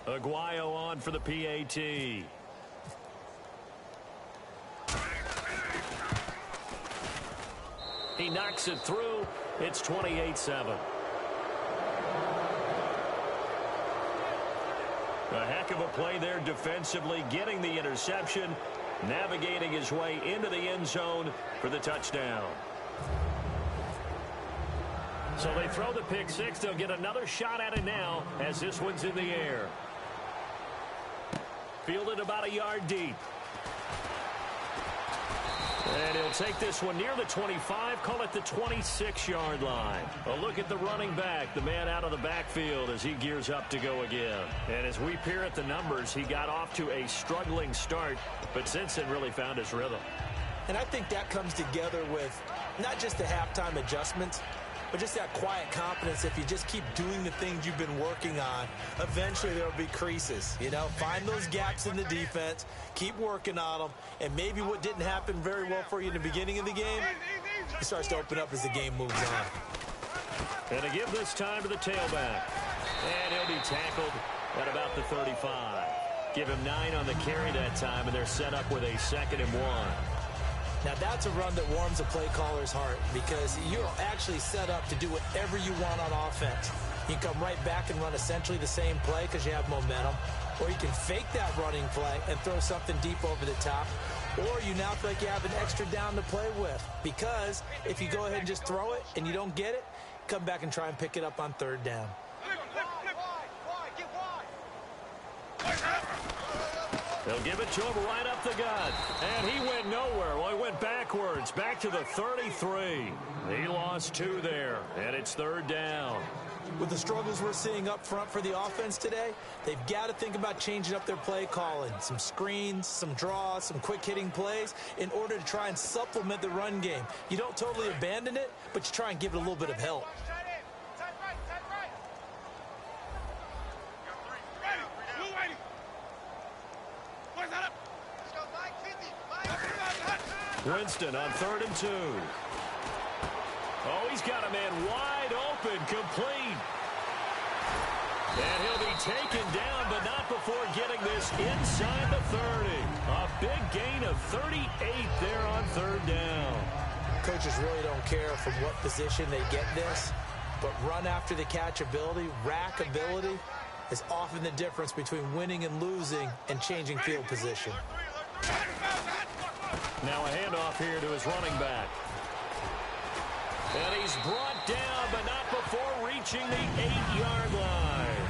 Speaker 2: Aguayo on for the PAT. He knocks it through. It's 28-7. A heck of a play there defensively, getting the interception, navigating his way into the end zone for the touchdown. So they throw the pick 6. They'll get another shot at it now as this one's in the air. Fielded about a yard deep. And he'll take this one near the 25, call it the 26-yard line. A look at the running back, the man out of the backfield as he gears up to go again. And as we peer at the numbers, he got off to a struggling start, but since then really found his rhythm.
Speaker 3: And I think that comes together with not just the halftime adjustments, but just that quiet confidence. If you just keep doing the things you've been working on, eventually there will be creases. You know, find those gaps in the defense, keep working on them, and maybe what didn't happen very well for you in the beginning of the game, it starts to open up as the game moves on.
Speaker 2: And to give this time to the tailback. And he'll be tackled at about the 35. Give him 9 on the carry that time, and they're set up with a 2nd and 1.
Speaker 3: Now, that's a run that warms a play caller's heart because you're actually set up to do whatever you want on offense. You can come right back and run essentially the same play because you have momentum, Or you can fake that running play and throw something deep over the top. Or you now feel like you have an extra down to play with. Because if you go ahead and just throw it and you don't get it, come back and try and pick it up on third down.
Speaker 2: They'll give it to him right up the gut. And he went nowhere. Well, he went backwards, back to the 33. He lost 2 there, and it's third down.
Speaker 3: With the struggles we're seeing up front for the offense today, they've got to think about changing up their play calling. Some screens, some draws, some quick-hitting plays in order to try and supplement the run game. You don't totally abandon it, but you try and give it a little bit of help.
Speaker 2: Winston on 3rd and 2. Oh, he's got a man wide open, complete. And he'll be taken down, but not before getting this inside the 30. A big gain of 38 there on third down.
Speaker 3: Coaches really don't care from what position they get this, but run after the catch ability, rack ability, is often the difference between winning and losing and changing field position.
Speaker 2: Now a handoff here to his running back. And he's brought down, but not before reaching the 8-yard line.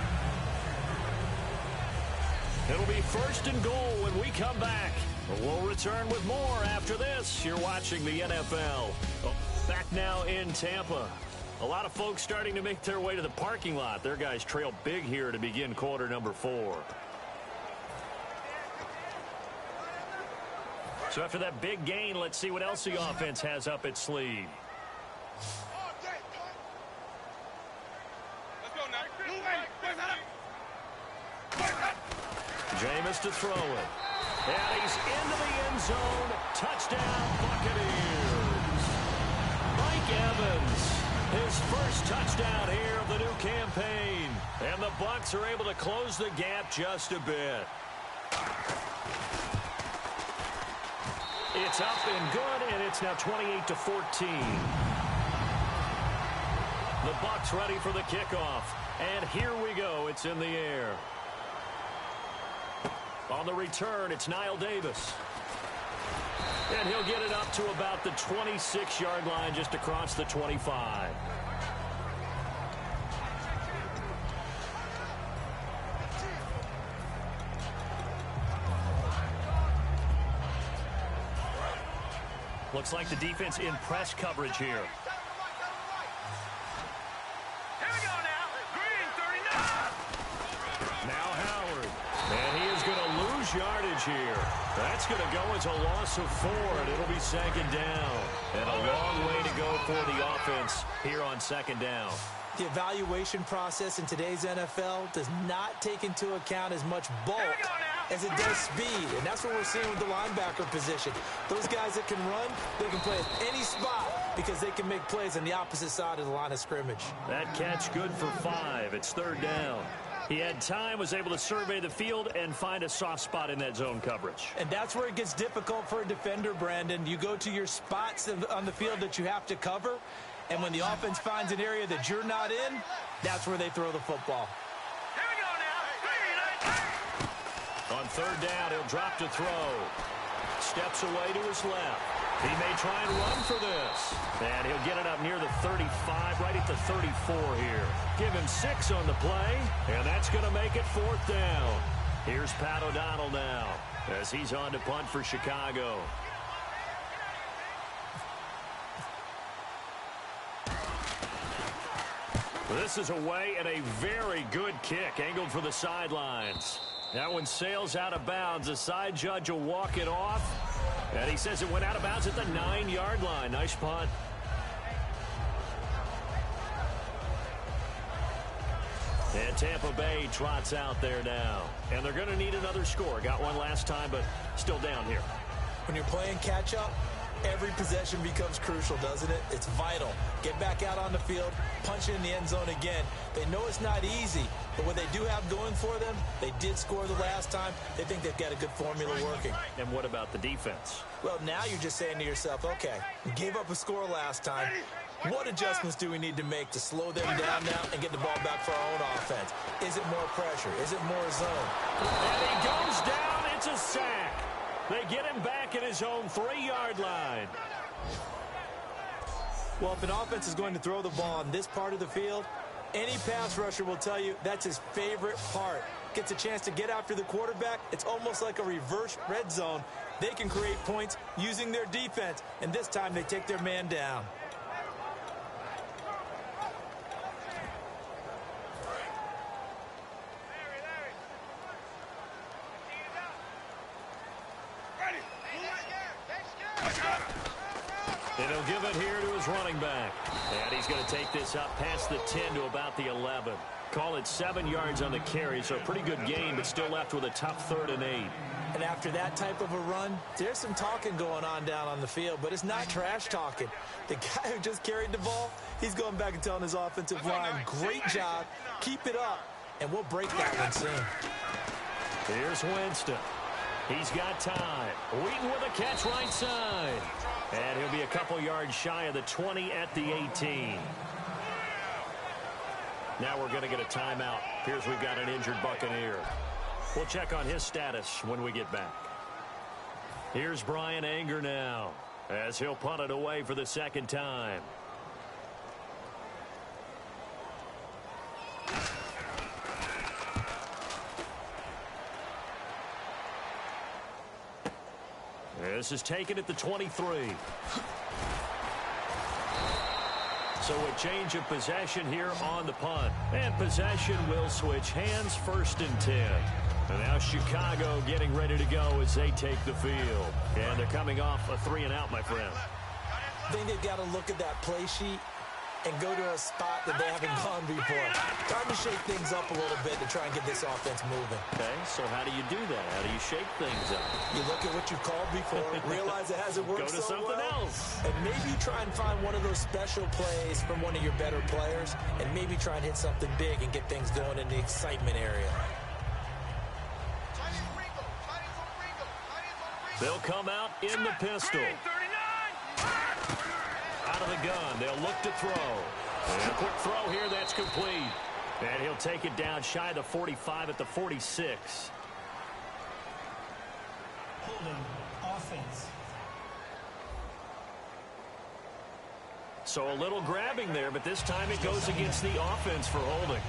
Speaker 2: It'll be 1st and goal when we come back. We'll return with more after this. You're watching the NFL. Back now in Tampa. A lot of folks starting to make their way to the parking lot. Their guys trail big here to begin quarter number 4. So after that big gain, let's see what else the offense has up its sleeve. Jameis to throw it. And he's into the end zone. Touchdown, Buccaneers. Mike Evans, his first touchdown here of the new campaign. And the Bucs are able to close the gap just a bit. It's up and good, and it's now 28-14. The Bucs ready for the kickoff. And here we go. It's in the air. On the return, it's Niall Davis. And he'll get it up to about the 26-yard line, just across the 25. Looks like the defense in press coverage here. Now Howard. And he is going to lose yardage here. That's going to go as a loss of 4, and it'll be 2nd down. And a long way to go for the offense here on 2nd down.
Speaker 3: The evaluation process in today's NFL does not take into account as much bulk as it does speed, and that's what we're seeing with the linebacker position. Those guys that can run, they can play at any spot because they can make plays on the opposite side of the line of scrimmage.
Speaker 2: That catch good for 5. It's 3rd down. He had time, was able to survey the field and find a soft spot in that zone coverage.
Speaker 3: And that's where it gets difficult for a defender, Brandon. You go to your spots on the field that you have to cover, and when the offense finds an area that you're not in, that's where they throw the football.
Speaker 2: On 3rd down, he'll drop to throw. Steps away to his left. He may try and run for this. And he'll get it up near the 35, right at the 34 here. Give him 6 on the play, and that's going to make it 4th down. Here's Pat O'Donnell now as he's on to punt for Chicago. This is away and a very good kick, angled for the sidelines. That one sails out of bounds. The side judge will walk it off. And he says it went out of bounds at the 9-yard line. Nice punt. And Tampa Bay trots out there now. And they're going to need another score. Got one last time, but still down here.
Speaker 3: When you're playing catch-up, every possession becomes crucial, doesn't it? It's vital. Get back out on the field, punch it in the end zone again. They know it's not easy, but what they do have going for them, they did score the last time. They think they've got a good formula working.
Speaker 2: And what about the defense?
Speaker 3: Well, now you're just saying to yourself, okay, you gave up a score last time. What adjustments do we need to make to slow them down now and get the ball back for our own offense? Is it more pressure? Is it more zone?
Speaker 2: And he goes down. It's a sack. They get him back at his own 3-yard line.
Speaker 3: Well, if an offense is going to throw the ball on this part of the field, any pass rusher will tell you that's his favorite part. Gets a chance to get after the quarterback. It's almost like a reverse red zone. They can create points using their defense, and this time they take their man down.
Speaker 2: And he'll give it here to his running back. And he's going to take this up past the 10 to about the 11. Call it 7 yards on the carry, so a pretty good gain, but still left with a tough 3rd and 8.
Speaker 3: And after that type of a run, there's some talking going on down on the field, but it's not trash talking. The guy who just carried the ball, he's going back and telling his offensive line, great job, keep it up, and we'll break that one soon.
Speaker 2: Here's Winston. He's got time. Wheaton with a catch right side. And he'll be a couple yards shy of the 20 at the 18. Now we're going to get a timeout. Here's we've got an injured Buccaneer. We'll check on his status when we get back. Here's Brian Anger now as he'll punt it away for the 2nd time. This is taken at the 23. So a change of possession here on the punt. And possession will switch hands, 1st and 10. And now Chicago getting ready to go as they take the field. And they're coming off a 3-and-out, my friend.
Speaker 3: I think they've got to look at that play sheet and go to a spot that they haven't gone before. Time to shake things up a little bit to try and get this offense moving.
Speaker 2: Okay, so how do you do that? How do you shake things up?
Speaker 3: You look at what you've called before, realize it hasn't worked
Speaker 2: Go to
Speaker 3: so
Speaker 2: something
Speaker 3: well,
Speaker 2: else.
Speaker 3: and maybe try and find one of those special plays from one of your better players, and maybe try and hit something big and get things going in the excitement area.
Speaker 2: They'll come out in the pistol. Out of the gun, they'll look to throw. And a quick throw here, that's complete. And he'll take it down shy of the 45 at the 46.
Speaker 6: Holding offense.
Speaker 2: So a little grabbing there, but this time it goes against the offense for holding.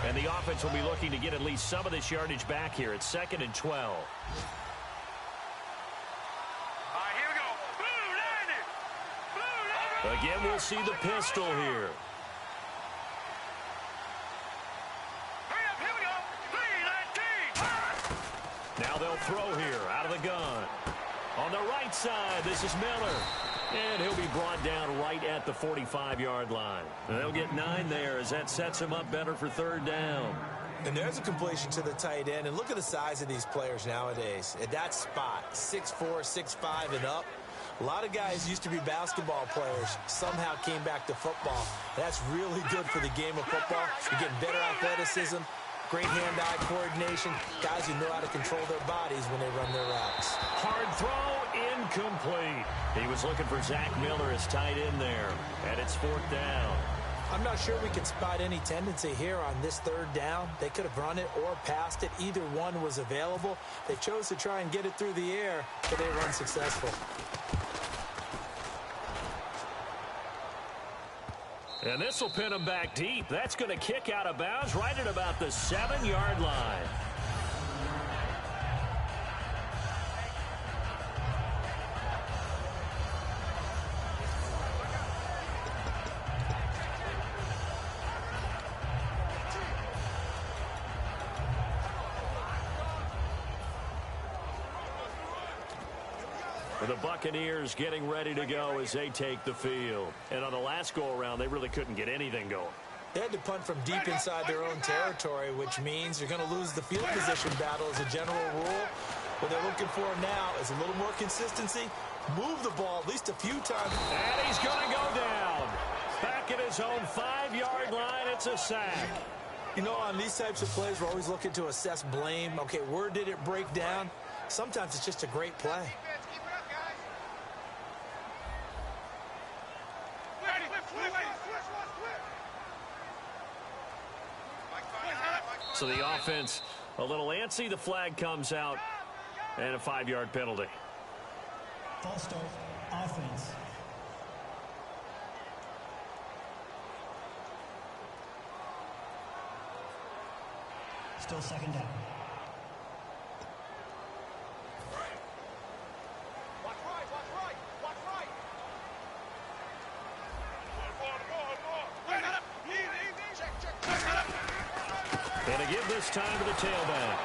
Speaker 2: And the offense will be looking to get at least some of this yardage back here. It's 2nd and 12. Again, we'll see the pistol here. Now they'll throw here out of the gun. On the right side, this is Miller. And he'll be brought down right at the 45-yard line. They'll get 9 there as that sets him up better for 3rd down.
Speaker 3: And there's a completion to the tight end. And look at the size of these players nowadays. At that spot, 6'4", 6'5", and up. A lot of guys used to be basketball players, somehow came back to football. That's really good for the game of football. You're getting better athleticism, great hand-eye coordination, guys who know how to control their bodies when they run their routes.
Speaker 2: Hard throw, incomplete. He was looking for Zach Miller as tight end there, and it's 4th down.
Speaker 3: I'm not sure we can spot any tendency here on this 3rd down. They could have run it or passed it. Either one was available. They chose to try and get it through the air, but they were unsuccessful.
Speaker 2: And this will pin him back deep. That's going to kick out of bounds right at about the 7-yard line. The Buccaneers getting ready to go as they take the field. And on the last go-around, they really couldn't get anything going.
Speaker 3: They had to punt from deep inside their own territory, which means you're going to lose the field position battle as a general rule. What they're looking for now is a little more consistency. Move the ball at least a few times.
Speaker 2: And he's going to go down. Back at his own 5-yard line, it's a sack.
Speaker 3: You know, on these types of plays, we're always looking to assess blame. Okay, where did it break down? Sometimes it's just a great play.
Speaker 2: So the offense a little antsy. The flag comes out, and a 5-yard penalty.
Speaker 6: False start, offense. Still second down.
Speaker 2: And to give this time to the tailback.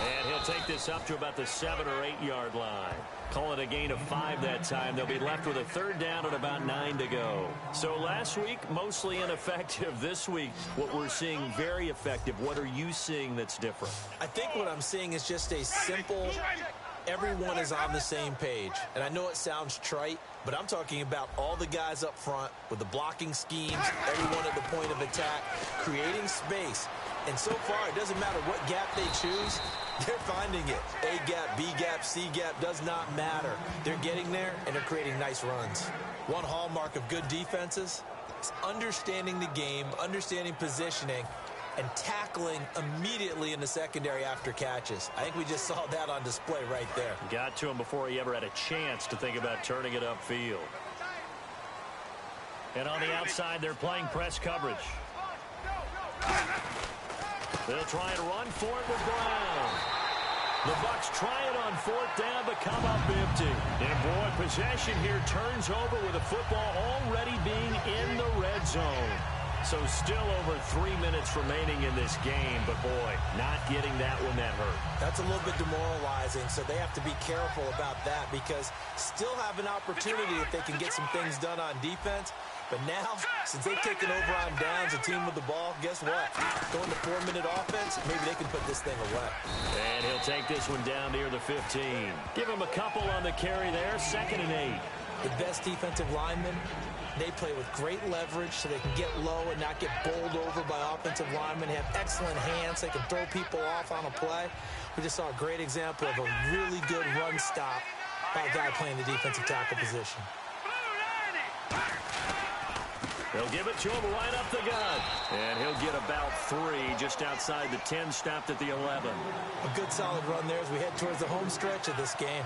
Speaker 2: And he'll take this up to about the 7 or 8 yard line. Call it a gain of 5 that time. They'll be left with a 3rd down and about 9 to go. So last week, mostly ineffective. This week, what we're seeing, very effective. What are you seeing that's different?
Speaker 3: I think what I'm seeing is just a simple, everyone is on the same page. And I know it sounds trite, but I'm talking about all the guys up front with the blocking schemes, everyone at the point of attack, creating space. And so far, it doesn't matter what gap they choose, they're finding it. A gap, B gap, C gap, does not matter. They're getting there, and they're creating nice runs. One hallmark of good defenses is understanding the game, understanding positioning, and tackling immediately in the secondary after catches. I think we just saw that on display right there.
Speaker 2: Got to him before he ever had a chance to think about turning it upfield. And on the outside, they're playing press coverage. They'll try and run for it with Brown. The Bucs try it on 4th down, but come up empty. And boy, possession here turns over with the football already being in the red zone. So still over 3 minutes remaining in this game, but boy, not getting that one that hurt.
Speaker 3: That's a little bit demoralizing, so they have to be careful about that because still have an opportunity if they can get some things done on defense. But now, since they've taken over on downs, a team with the ball, guess what? Going to 4-minute offense, maybe they can put this thing away.
Speaker 2: And he'll take this one down near the 15. Give him a couple on the carry there, 2nd and 8.
Speaker 3: The best defensive linemen, they play with great leverage so they can get low and not get bowled over by offensive linemen. They have excellent hands. They can throw people off on a play. We just saw a great example of a really good run stop by a guy playing the defensive tackle position.
Speaker 2: They'll give it to him right up the gut. And he'll get about 3 just outside the 10, stopped at the 11.
Speaker 3: A good solid run there as we head towards the home stretch of this game.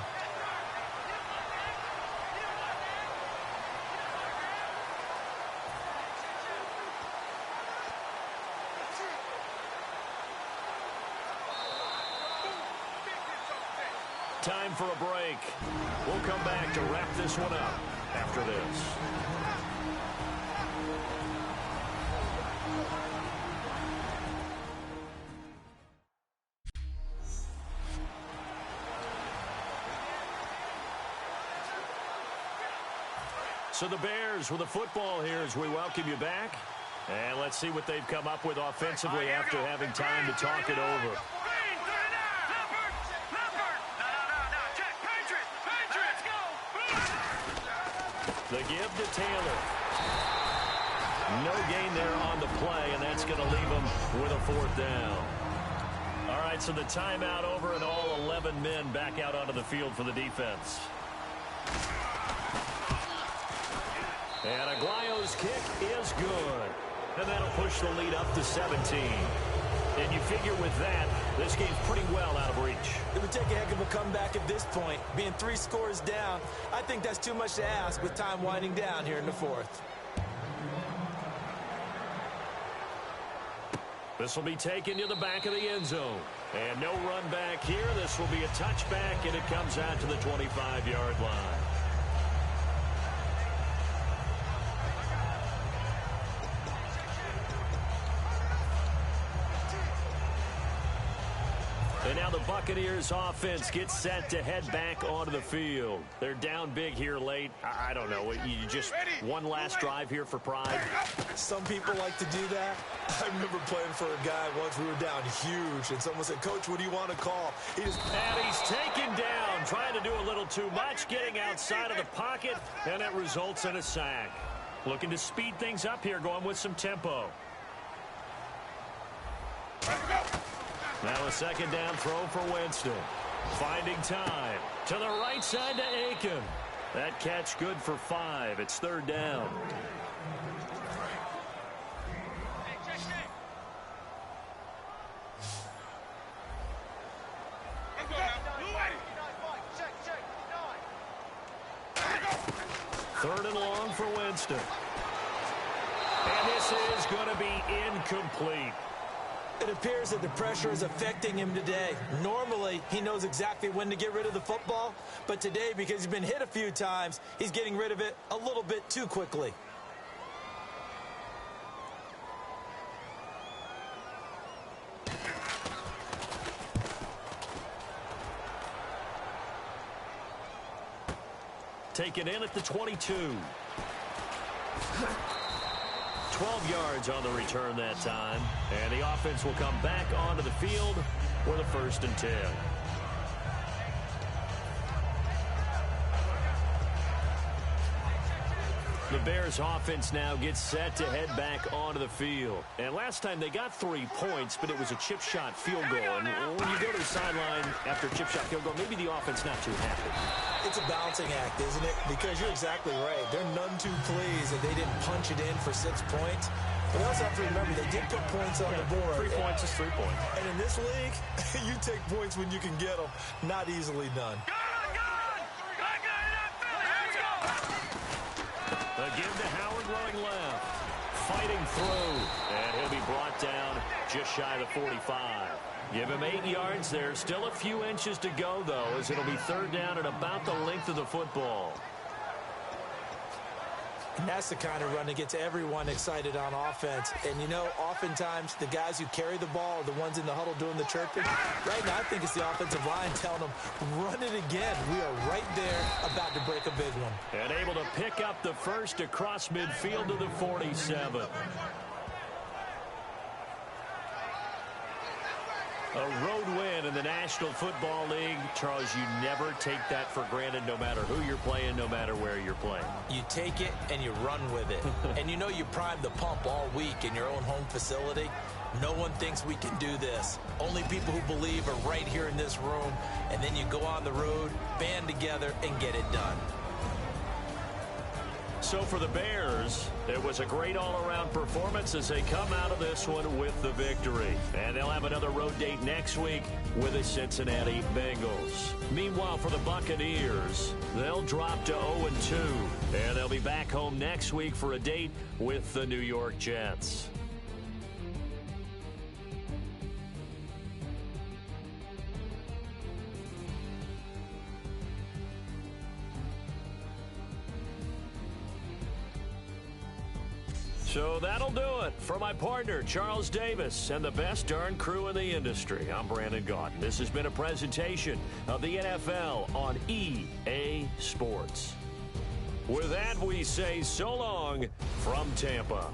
Speaker 2: Time for a break. We'll come back to wrap this one up after this. So the Bears with the football here as we welcome you back. And let's see what they've come up with offensively after having time to talk it over. The give to Taylor. No gain there on the play, and that's going to leave him with a 4th down. All right, so the timeout over and all 11 men back out onto the field for the defense. And Aguayo's kick is good. And that'll push the lead up to 17. And you figure with that, this game's pretty well out of reach.
Speaker 3: It would take a heck of a comeback at this point. Being 3 scores down, I think that's too much to ask with time winding down here in the 4th.
Speaker 2: This will be taken to the back of the end zone. And no run back here. This will be a touchback, and it comes out to the 25-yard line. And now the Buccaneers offense gets set to head back onto the field. They're down big here late. I don't know. You just one last drive here for pride.
Speaker 3: Some people like to do that. I remember playing for a guy once. We were down huge, and someone said, "Coach, what do you want to call?"
Speaker 2: And he's taken down, trying to do a little too much, getting outside of the pocket, and it results in a sack. Looking to speed things up here, going with some tempo. Now a 2nd down throw for Winston. Finding time. To the right side to Aiken. That catch good for 5. It's 3rd down. 3rd and long for Winston. And this is going to be incomplete.
Speaker 3: It appears that the pressure is affecting him today. Normally, he knows exactly when to get rid of the football, but today, because he's been hit a few times, he's getting rid of it a little bit too quickly.
Speaker 2: Taken in at the 22. 12 yards on the return that time. And the offense will come back onto the field with a 1st and 10. The Bears offense now gets set to head back onto the field. And last time they got 3 points, but it was a chip shot field goal. And when you go to the sideline after a chip shot field goal, maybe the offense not too happy.
Speaker 3: It's a balancing act, isn't it? Because you're exactly right. They're none too pleased that they didn't punch it in for 6 points. But we also have to remember they did put points on the board.
Speaker 2: 3 points is 3 points.
Speaker 3: And in this league, you take points when you can get them. Not easily done.
Speaker 2: The give to Howard running left. Fighting through. And he'll be brought down just shy of the 45. Give him 8 yards there. Still a few inches to go, though, as it'll be 3rd down at about the length of the football.
Speaker 3: And that's the kind of run that gets everyone excited on offense. And, you know, oftentimes the guys who carry the ball are the ones in the huddle doing the chirping. Right now, I think it's the offensive line telling them, run it again. We are right there about to break a big one.
Speaker 2: And able to pick up the first across midfield to the 47. A road win in the National Football League. Charles, you never take that for granted no matter who you're playing, no matter where you're playing.
Speaker 3: You take it and you run with it. And you know you primed the pump all week in your own home facility. No one thinks we can do this. Only people who believe are right here in this room. And then you go on the road, band together, and get it done.
Speaker 2: So for the Bears, it was a great all-around performance as they come out of this one with the victory. And they'll have another road date next week with the Cincinnati Bengals. Meanwhile, for the Buccaneers, they'll drop to 0-2. And they'll be back home next week for a date with the New York Jets. So that'll do it for my partner, Charles Davis, and the best darn crew in the industry. I'm Brandon Gaudin. This has been a presentation of the NFL on EA Sports. With that, we say so long from Tampa.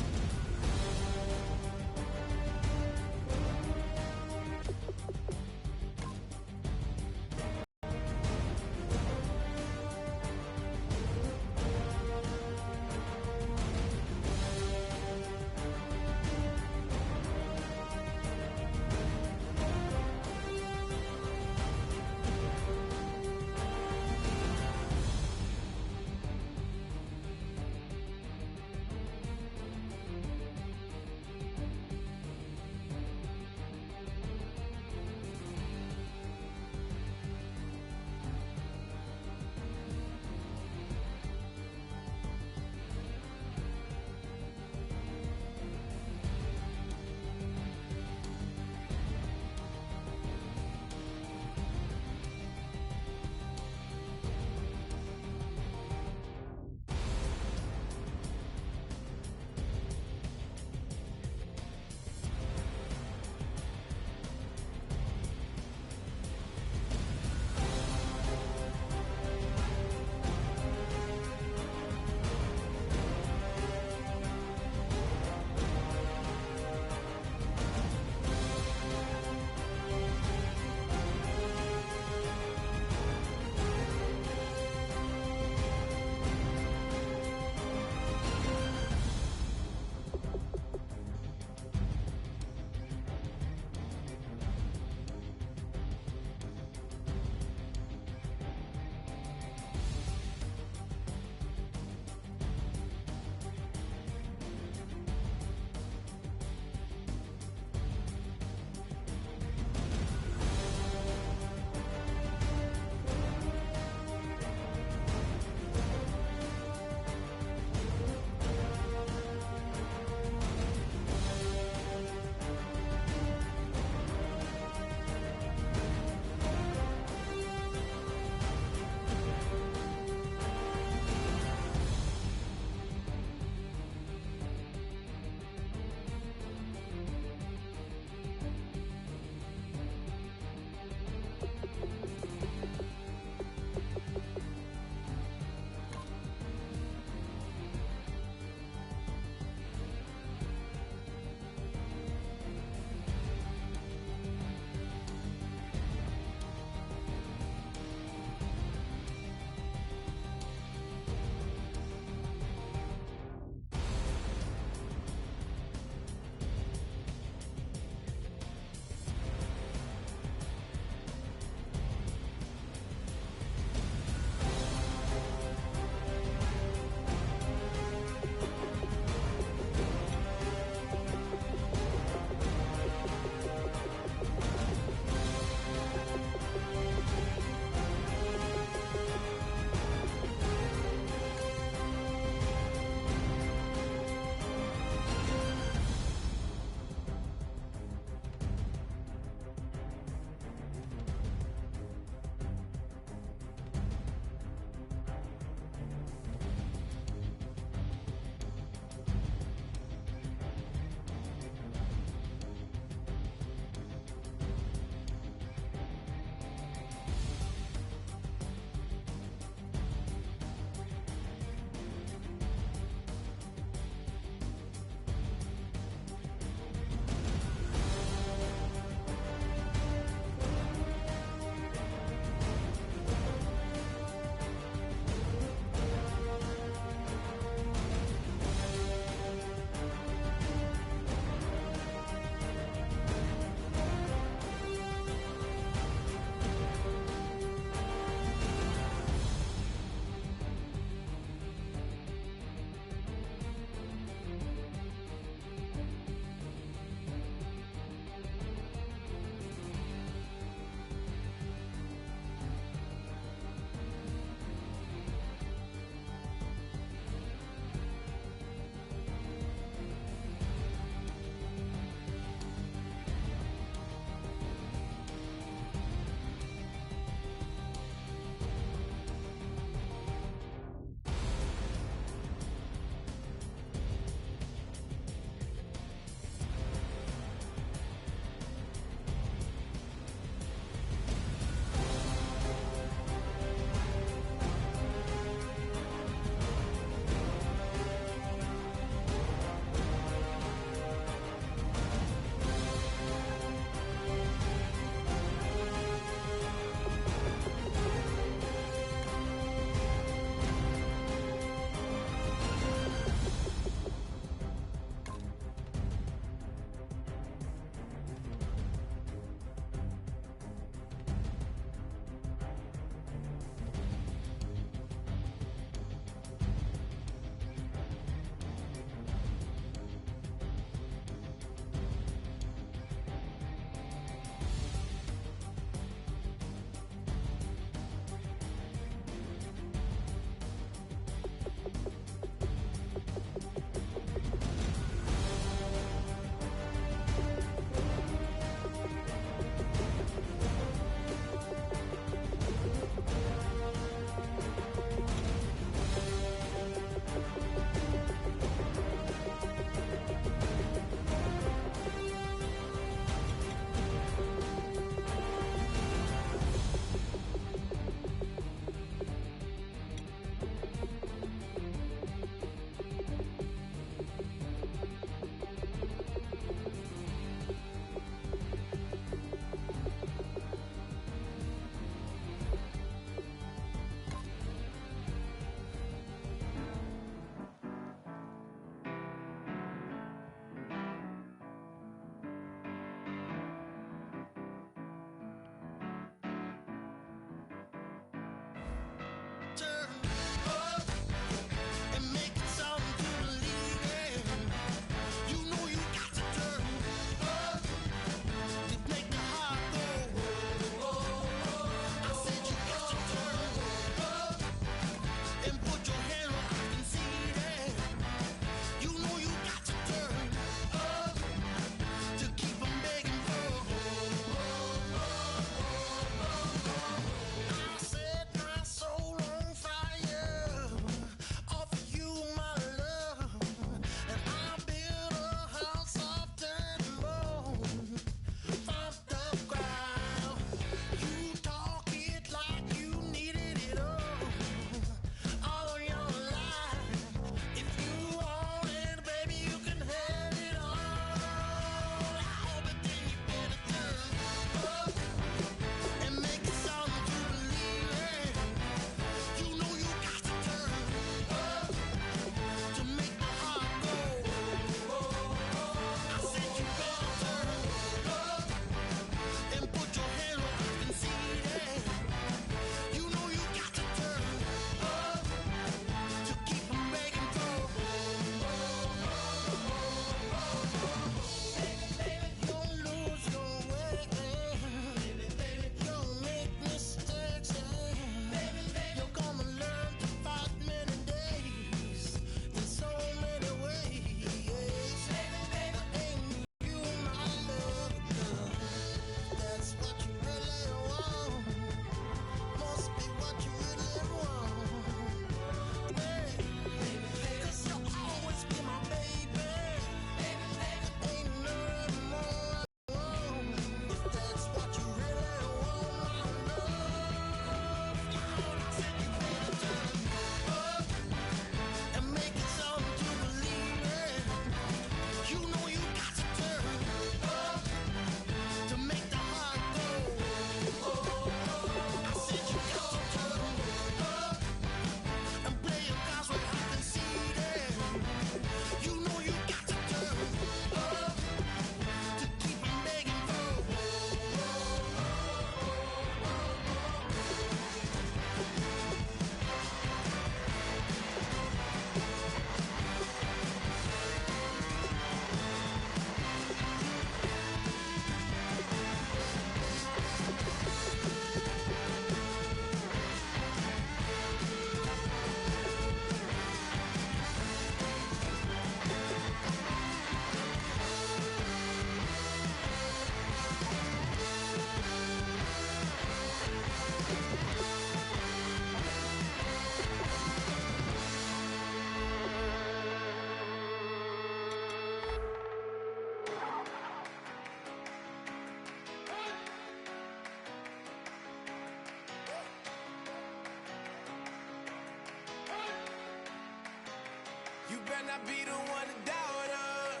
Speaker 7: better not be the one to doubt us.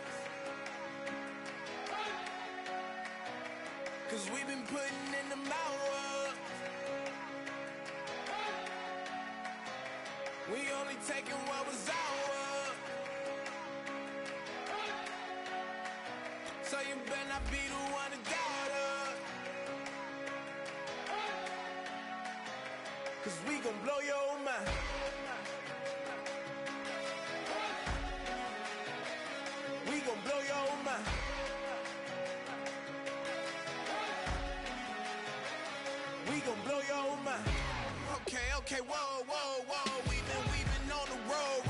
Speaker 7: 'Cause we've been putting in the hours. We only taking what was ours. So you better not be the one to doubt us. 'Cause we gon' blow your mind. We gon' blow your mind. We gon' blow your mind. Okay, whoa. We've been on the road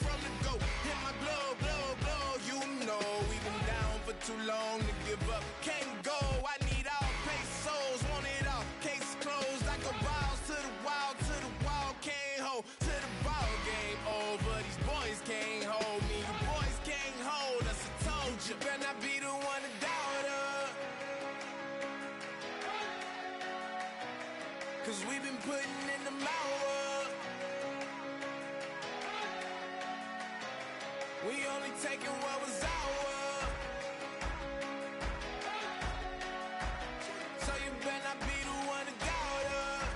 Speaker 7: from the go. Hit my blow. You know we've been down for too long to give up. Can't go. I need all pesos, want it all. Case closed. I go balls to the wall, can't hold. To the ball game over. These boys can't hold me. You boys can't hold us. I told you. Better not be the one to doubt us. 'Cause we've been putting in the hours. We only taking what was ours. So you better not be the one to doubt us.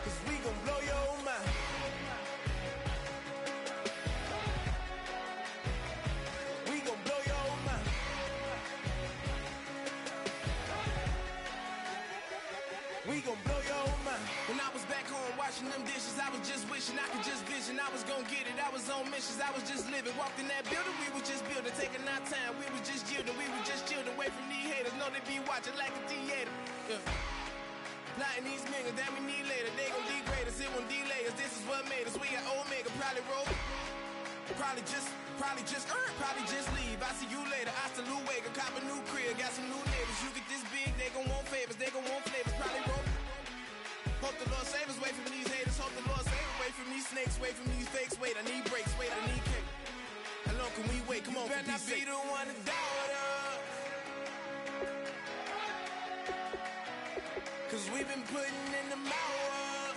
Speaker 7: 'Cause we gon' blow your mind. We gon' blow your mind. We gon' blow your mind. When I was back home washing them dishes, I was just wishing I could just vision. I was gon' get it. I was on missions. I was just living. Walked in that building, we was just building, taking our time. We was just yielding. We was just chilling away from these haters. Know they be watching like a theater. Yeah. Plotting these niggas that we need later. They gon' degrade us. It won't delay us. This is what made us. We got Omega. Probably roll. Probably just leave. I see you later. I salute Wake. Cop a new crib. Got some new neighbors. You get this big, they gon' want favors. They gon' want flavors. Probably roll. Hope the Lord save us. Wait from these haters. Hope the Lord save us. Wait from these snakes. Wait from these fakes. Wait, I need breaks. Wait, I need cake. How long can we wait? Come on, better not be the one to doubt us. 'Cause we've been putting in the hours.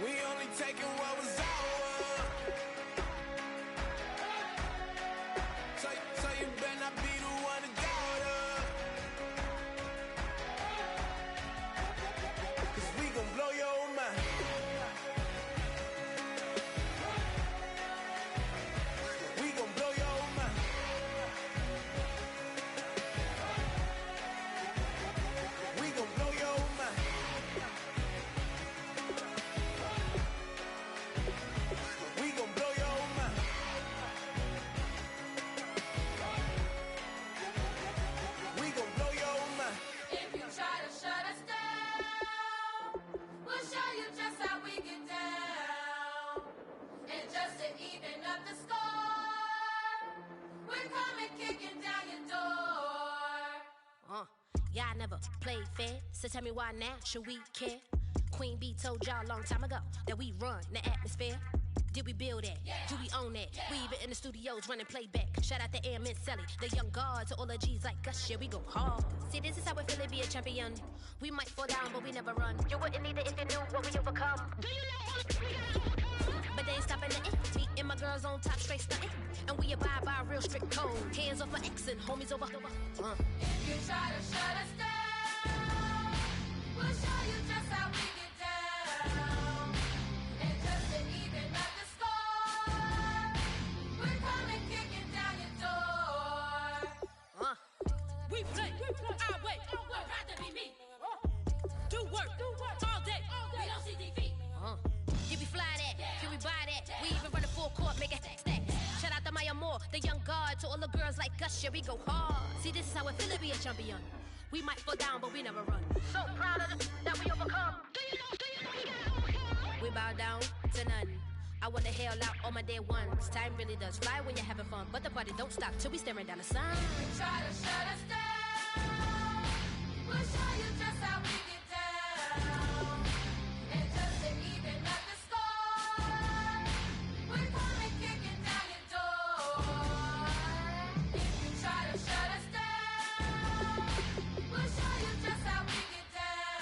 Speaker 7: We only taking what was ours. So you better not be the one to doubt us. 'Cause we gon' blow your mind. We gon' blow your mind. We gon' blow your mind. We gon' blow your mind. We gon' blow your mind.
Speaker 8: If you try to shut us down, we'll show you just how we get down. And just to even up the score, we're coming kicking down your door.
Speaker 9: Yeah, I never played fair, so tell me why now should we care? Queen B told y'all a long time ago that we run the atmosphere. Did we build that?
Speaker 8: Yeah.
Speaker 9: Do we own that?
Speaker 8: Yeah.
Speaker 9: We even in the studios running playback. Shout out to Airman Sally, the young guard to all the G's like us. Yeah, we go hard. See, this is how it feel to be a champion. We might fall down, but we never run. You wouldn't need it if you knew what we overcome. Do you know all the But they ain't stopping nothing. Me and my girls on top, straight stunting. And we abide by a real strict code. Hands off my ex and homies over.
Speaker 8: If you try to shut us down, we'll show you just how we get down. And just to even up the score, we're coming kicking down your door.
Speaker 9: We play our way.
Speaker 8: Would rather be me.
Speaker 9: Do work all day.
Speaker 8: We don't see defeat.
Speaker 9: Did we fly that? Can we buy that? We even run a full court, make it stack. Shout out to Maya Moore, the young guard, to all the girls like us. Yeah, we go hard. See, this is how it feel to be a champion. We might fall down, but we never run. So proud of that we overcome. Do you know we gotta overcome? We bow down to none. I wanna hail out all my day ones. Time really does fly when you're having fun, but the party don't stop till we staring down the sun.
Speaker 8: Try to shut us down, we'll show you just how we get down. And just to even up the score, we're coming kicking down your door. If you try to shut us down, we'll show you just how we get down.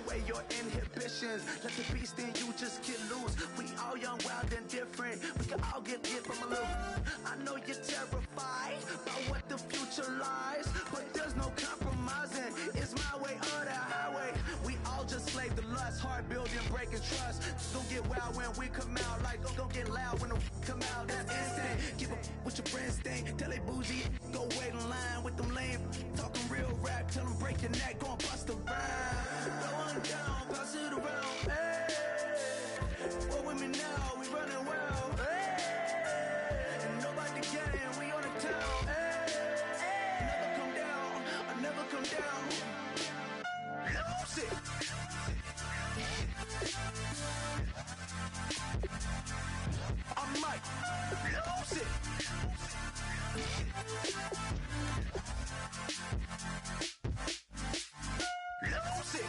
Speaker 7: away your inhibitions. Let the beast in you just get loose. We all young, wild, and different. We can all get hit from a little. I know you're terrified about what the future lies, but there's no compromising. It's my way or the highway. We all just slave the lust, hard building, breaking trust. Don't get wild when we come out, like don't get loud when the come out. That's instant. Keep up with your friends, stay. Tell they bougie, go wait in line with them lame. Talking real rap, tell them break your neck, go and bust the rhyme. Go on down, pass it around. Hey, what with me now? We running wild. Hey, and nobody can, we on the town. Hey, never come down, I never come down. Lose it. I might lose it. Lose it.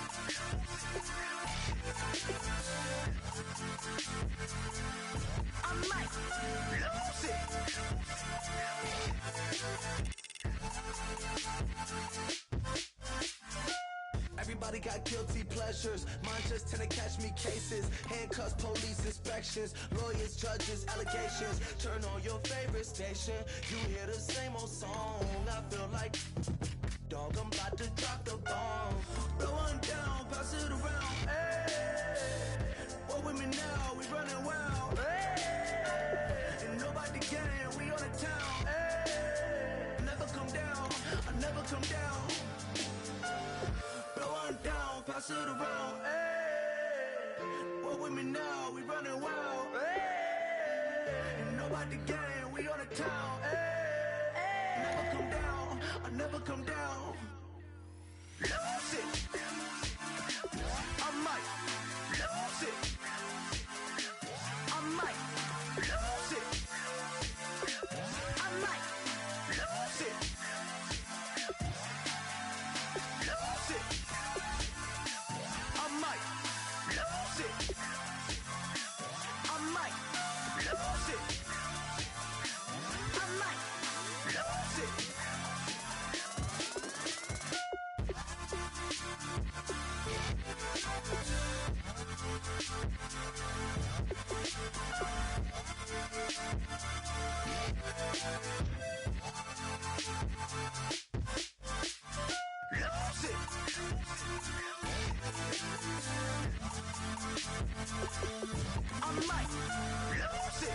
Speaker 7: I might lose it. Everybody got guilty pleasures. Mine just tend to catch me cases. Handcuffs, police inspections, lawyers, judges, allegations. Turn on your favorite station. You hear the same old song. I feel like, dog, I'm about to drop the bomb. Blow one down, pass it around. Hey, what with me now? We running wild. Hey, and nobody can. We on the town. Hey, never come down. I never come down. Down, pass it around, hey. What with me now? We running wild, hey. And nobody gang, we on the town, hey. Never come down, I never come down. Lose it. I might lose it. I might lose it. I might lose it. Lose it. I might lose it. I might lose it. I might lose it. Lose it. I might lose it.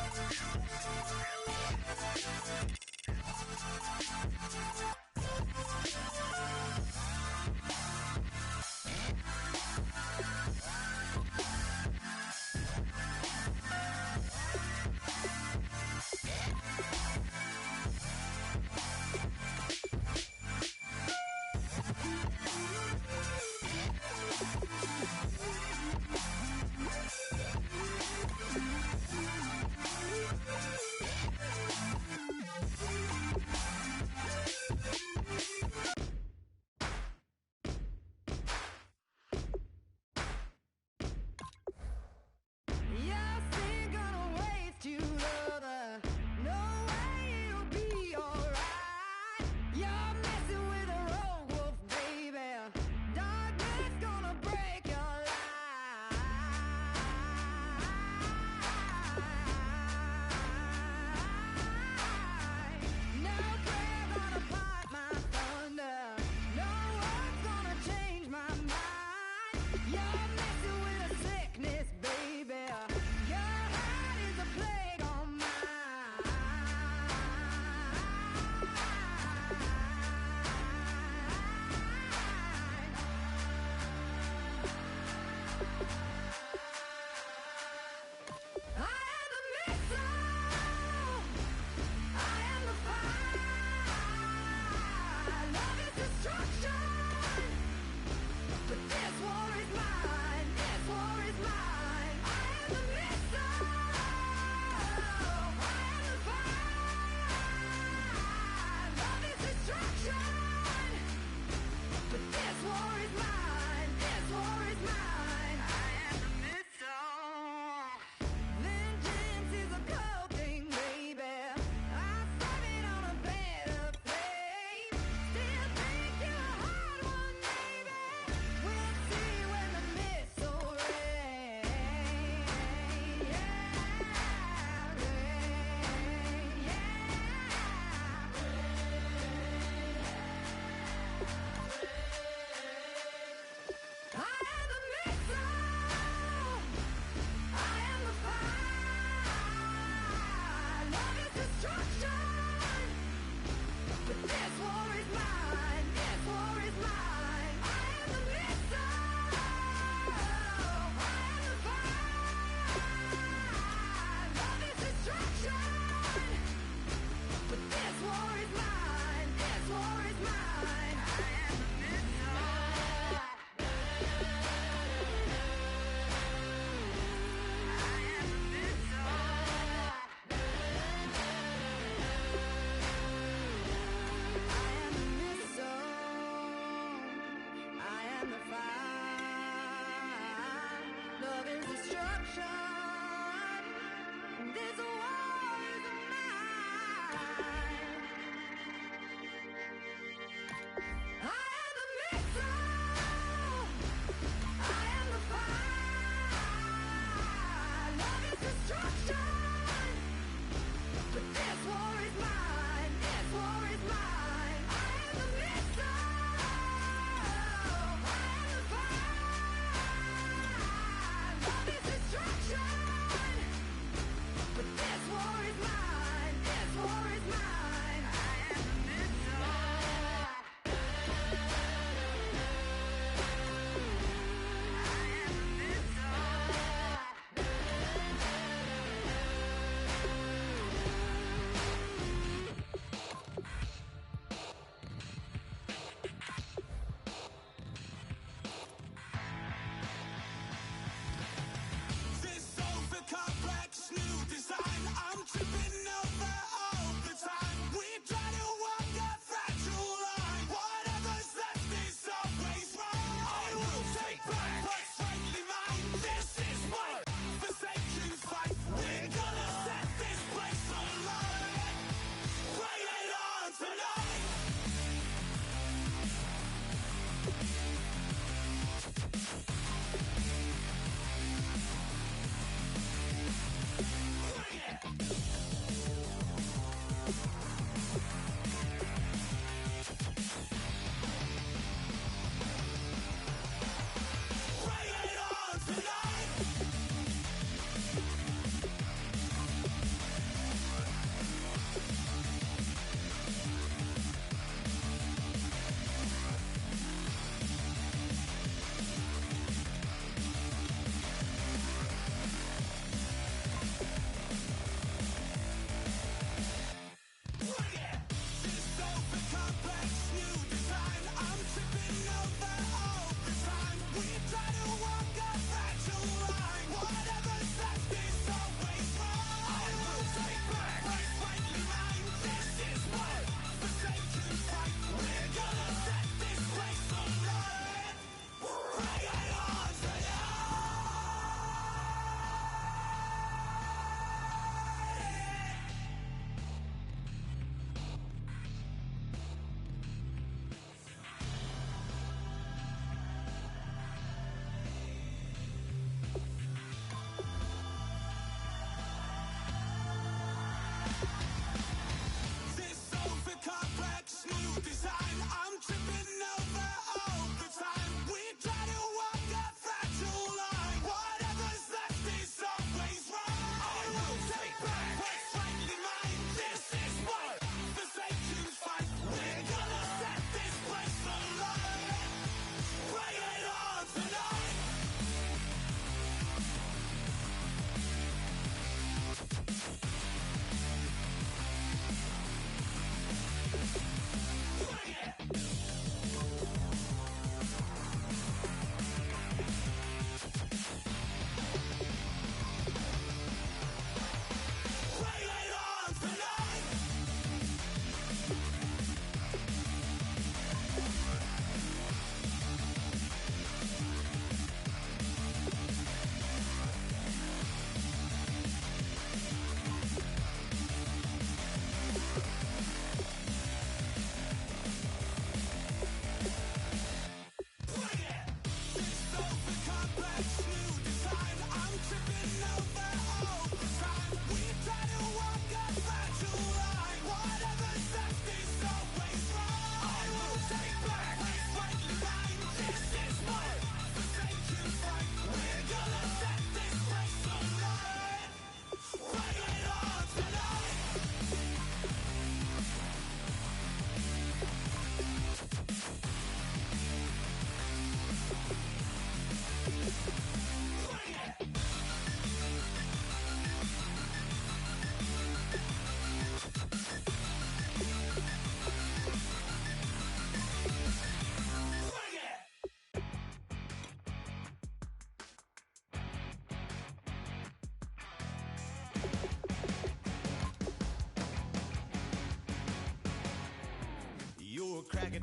Speaker 7: But this war is mine.
Speaker 8: Destruction!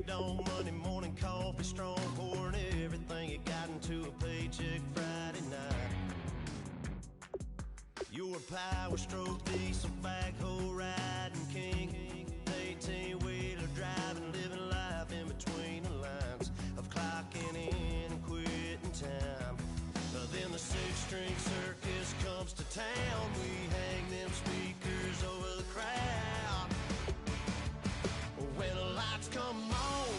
Speaker 10: dome, Monday morning coffee, strong pouring everything you got into a paycheck Friday night. You're a power stroke, diesel backhoe riding king, 18-wheeler driving, living life in between the lines of clocking in and quitting time. Then the six-string circus comes to town. We hang them speakers over the crowd. When the lights come on,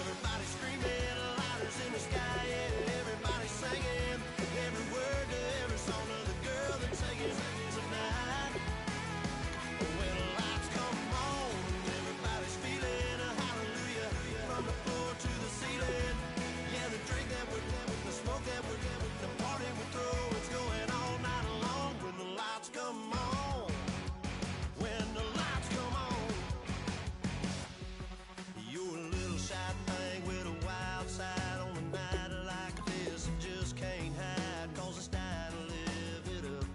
Speaker 10: everybody screaming, lighters in the sky, yeah, everybody singing every word to every song of the girl that's singing tonight. When the lights come on, everybody's feeling a hallelujah from the floor to the ceiling. Yeah, the drink that we're the smoke that we're the party we throw, it's going all night long. When the lights come on, when the lights come on, you're a little shy thing with a wild side on a night like this. You just can't hide, cause it's time to live it up.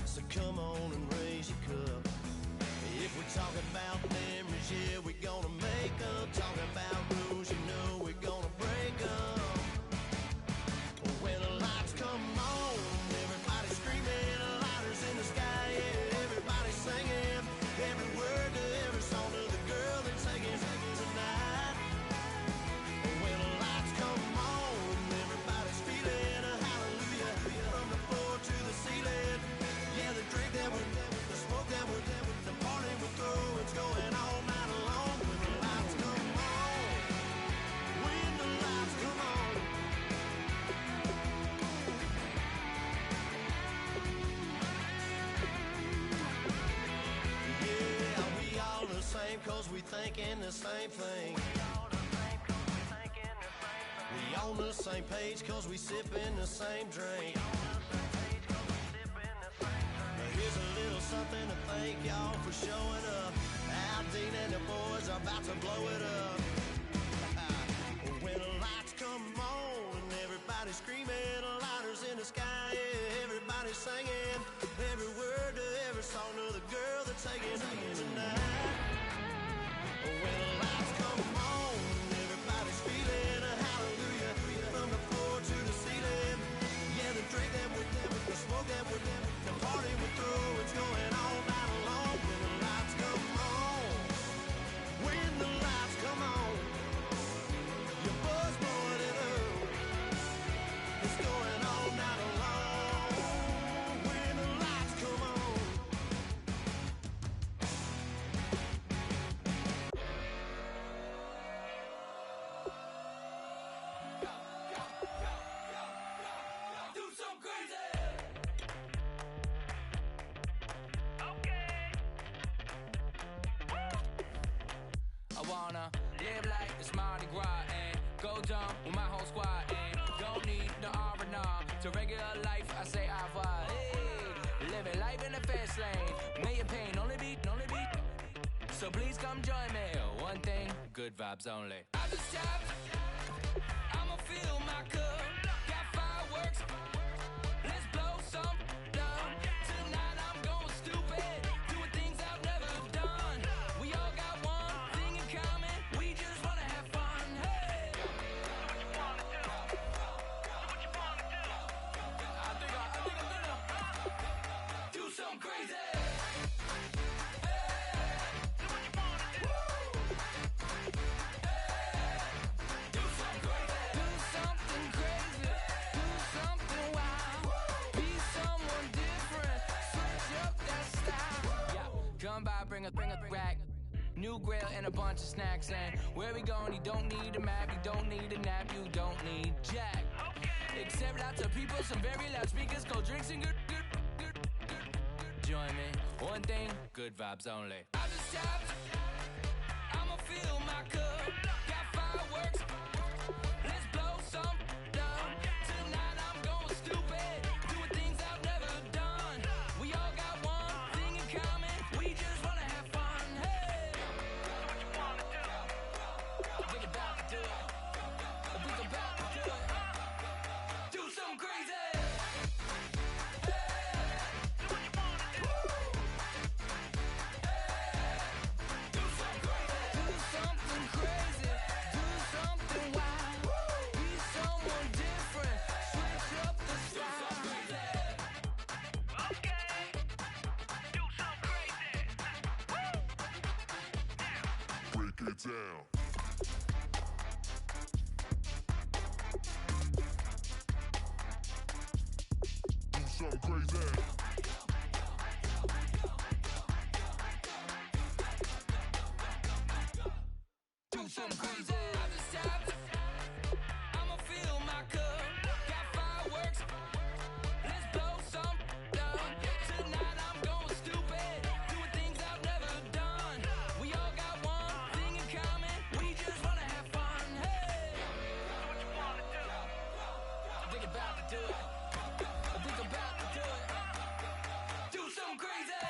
Speaker 10: So come on and raise your cup. If we're talking about memories, yeah, we're gonna make them. Talking about rules, you know we're gonna break them. When the lights come on, everybody's screaming, lighters in the sky, yeah, everybody's singing every word to every song of the girl that's singing tonight. When the lights come on, everybody's feeling a hallelujah from the floor to the ceiling. Yeah, the drink that we're the smoke that we're the party we throw, it's going all night long. When the lights come on, when the lights come on. Yeah, we all the same cause we thinking the same thing. We on the same page cause we sipping the same drink. Here's a little something to thank y'all for showing up. Al Dean and the boys are about to blow it up. When the lights come on and everybody's screaming, lighters in the sky, yeah, everybody's singing every word to every song of the girl that's singing tonight. When the lights come on, everybody's feeling a hallelujah from the floor to the ceiling. Yeah, the drink that we're the smoke that we're the party we throw, it's going all night long. When the lights come on, when the lights come on, you buzz more than it's going all night long. When the lights come on. Do some crazy.
Speaker 11: I wanna live like it's Mardi Gras and go dumb with my whole squad and don't need no R&R to regular life. I say au revoir. Hey, living life in the fast lane, million pain, only beat. So please come join me. One thing, good vibes only. I just tapped. I'ma fill my cup. Got fireworks. Let's blow some down. Tonight I'm going stupid, doing things I've never done. We all got one thing in common. We just wanna have fun. Hey. I think I'm gonna do some crazy. Come by, bring a rack. New grill and a bunch of snacks. And where we going, you don't need a map. You don't need a nap, you don't need jack. Except out to people, some very loud speakers. Cold drinks and good. Join me. One thing, good vibes only. I just tapped. I'ma fill my cup. Got fireworks. Let's blow some down. Tonight I'm going stupid, doing things I've never done. We all got one thing in common. We just wanna have fun. Hey, what you wanna do? Think about to do it. Think about to do it. Do some crazy. Hey, what you wanna do? Hey, do
Speaker 12: down. Do something crazy.
Speaker 11: Do something crazy. I just tapped. I'ma fill my cup. Got fireworks. Let's blow some up. Tonight I'm going stupid. Doing things I've never done. We all got one thing in common. We just wanna have fun. Hey. What you wanna do? I think about to do it. I think about to do it. Do something crazy.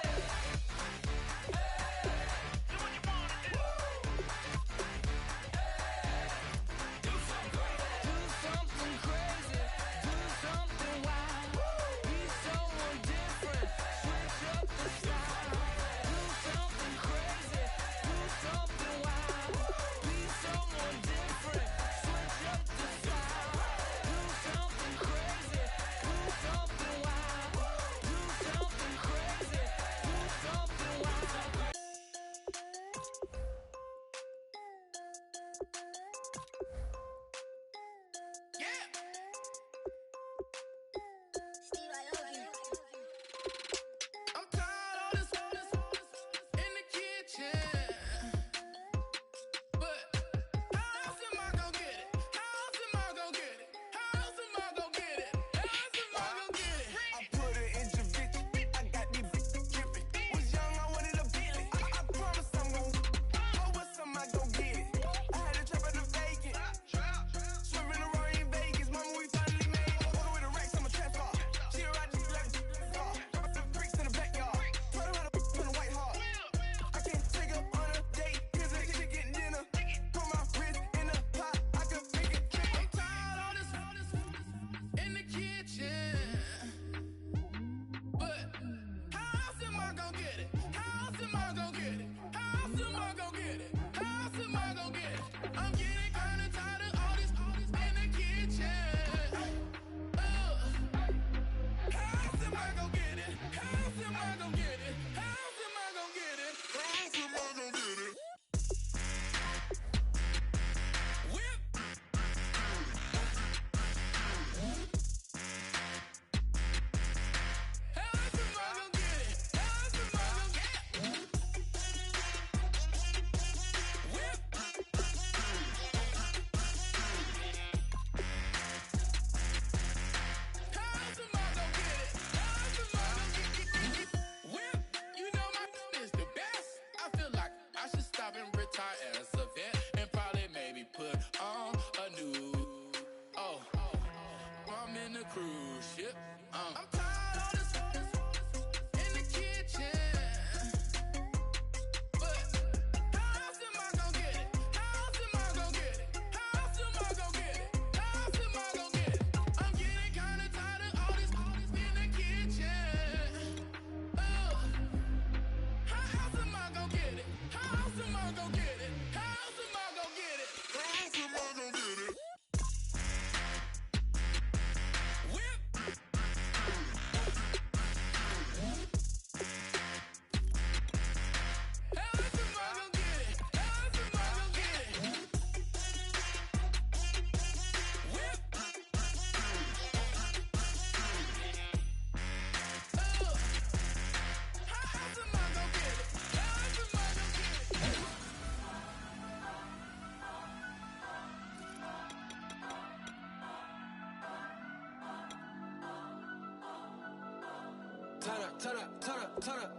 Speaker 13: turn up.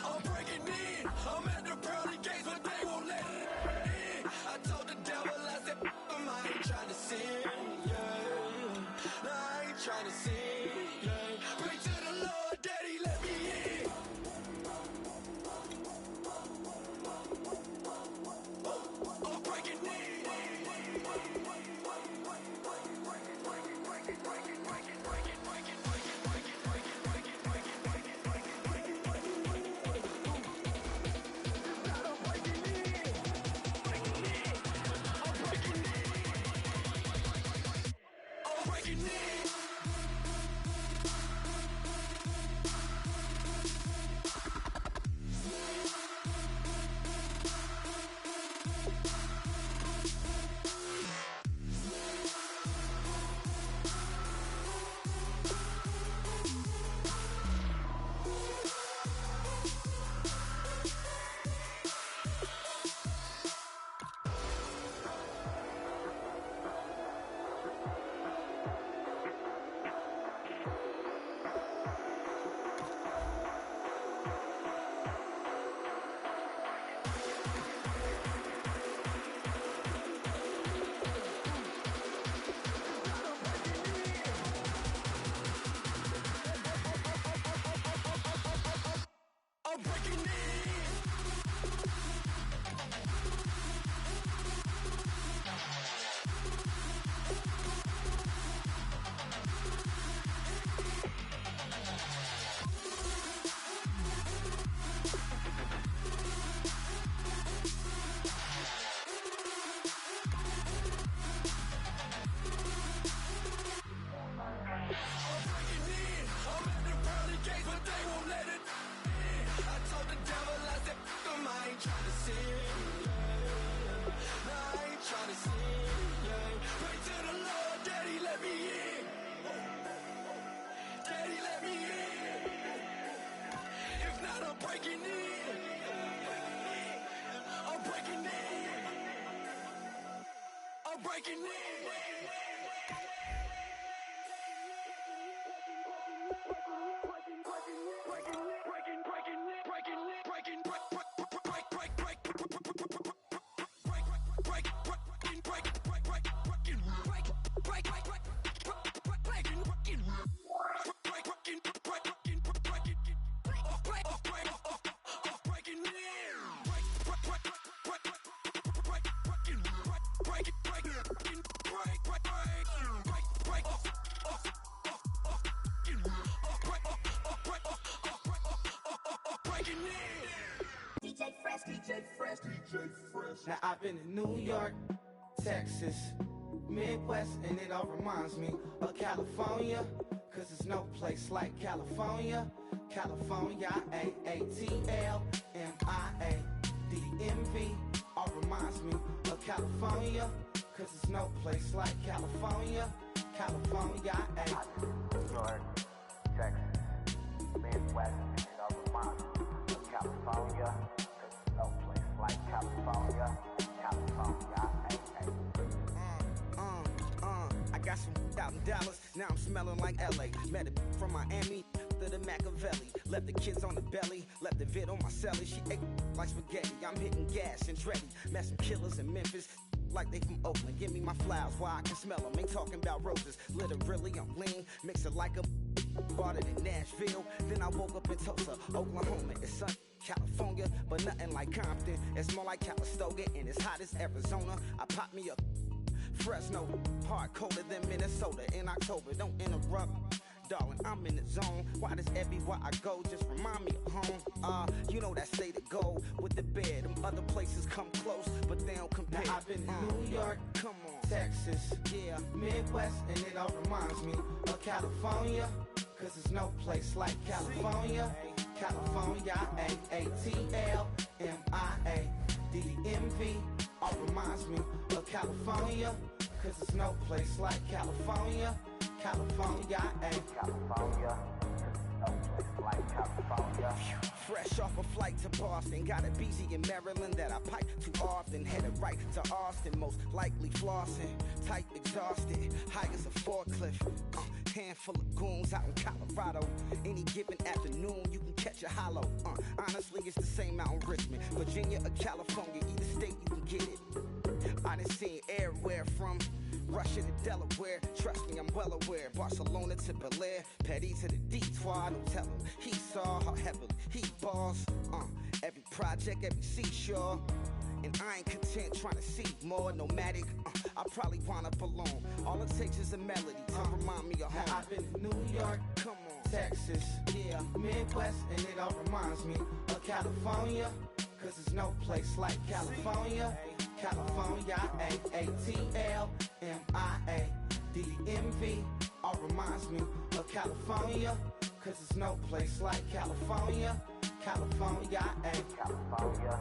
Speaker 13: I'm breaking in. I'm at the pearly gates, but they won't let me in. I told the devil, I said, I ain't trying to sin, yeah. No, I ain't trying to sin, yeah. Pray to the Lord, Daddy, let me in. I'm breaking in. in. Daddy, let me in. If not, I'm breaking in. I'm breaking in. I'm breaking in.
Speaker 14: Now I've been in New York, Texas, Midwest, and it all reminds me of California, cause there's no place like California. California, AATLMIA-DMV, all reminds me of California, cause there's no place like California. California,
Speaker 15: New York, Texas, Midwest, and it all reminds me of California, cause there's no place like California. California,
Speaker 14: I got some $1,000, now I'm smelling like LA. Met it from Miami to the Machiavelli. Left the kids on the belly, left the vid on my celly. She ate like spaghetti, I'm hitting gas and Dreddy. Met some killers in Memphis, like they from Oakland. Give me my flowers while I can smell them. Ain't talking about roses, literally I'm lean. Mix it like a bought it in Nashville. Then I woke up in Tulsa, Oklahoma. It's sun, California, but nothing like Compton. It's more like Calistoga and it's hot as Arizona. I pop me a Fresno, hard colder than Minnesota in October. Don't interrupt, darling, I'm in the zone. Why does everywhere I go just remind me of home? You know that state of gold with the bed. Them other places come close, but they don't compare. Now I've been in New York, come on, Texas, yeah, Midwest, and it all reminds me of California, cause there's no place like California. California, AATLMIA-DMV, all reminds me of California, cause there's no place like California. California,
Speaker 15: California, no place like California.
Speaker 14: Fresh off a flight to Boston, got a BZ in Maryland that I pipe too often. Headed right to Austin, most likely flossing. Tight, exhausted, high as a forklift. Handful of goons out in Colorado. Any given afternoon, you can catch a hollow. Honestly, it's the same out in Richmond, Virginia or California. Either state, you can get it. I done seen everywhere from Russia to Delaware. Trust me, I'm well aware. Barcelona to Bel Air, Petty to the Detroit. Don't tell him he saw how heavily he balls. Every project, every seashore. And I ain't content trying to see more nomadic. I probably wind up alone. All it takes is a melody to remind me of home. Now I've been in New York, come on, Texas, yeah, Midwest, and it all reminds me of California, cause there's no place like California. California, AATLMIA-DMV, all reminds me of California, cause there's no place like California. California,
Speaker 15: California,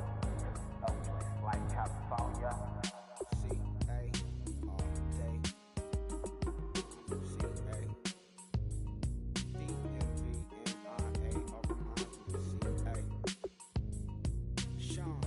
Speaker 15: no place like California.
Speaker 14: C-A, all day. C-A, D-M-V-M-I-A, all reminds me of C-A. Sean.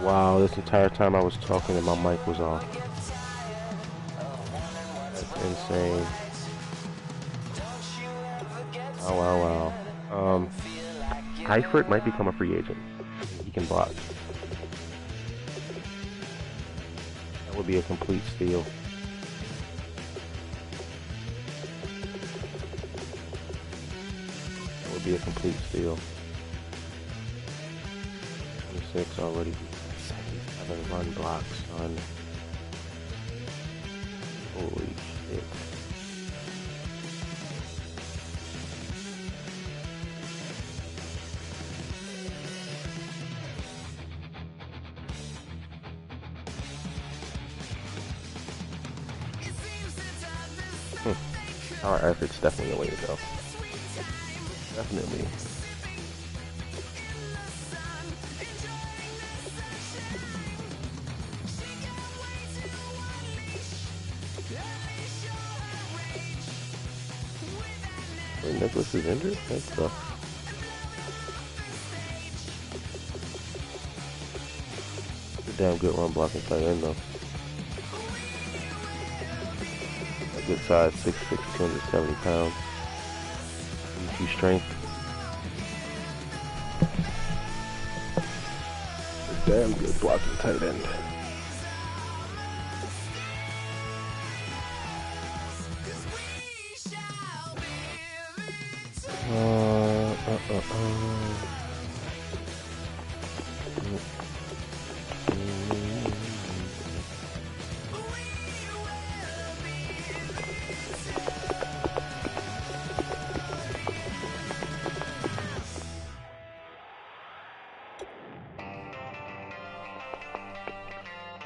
Speaker 1: Wow, this entire time I was talking and my mic was off. That's insane. Oh, wow, wow. Heifert might become a free agent. He can block. That would be a complete steal. That would be a complete steal. 26 already. 7 run blocks, son. Holy shit. Our effort's definitely a way to go. Definitely. Wait, Nicholas is injured? That's tough. A damn good run blocking tight end though. A good size, 6'6", 270 pounds. EQ strength. A damn good blocking tight end.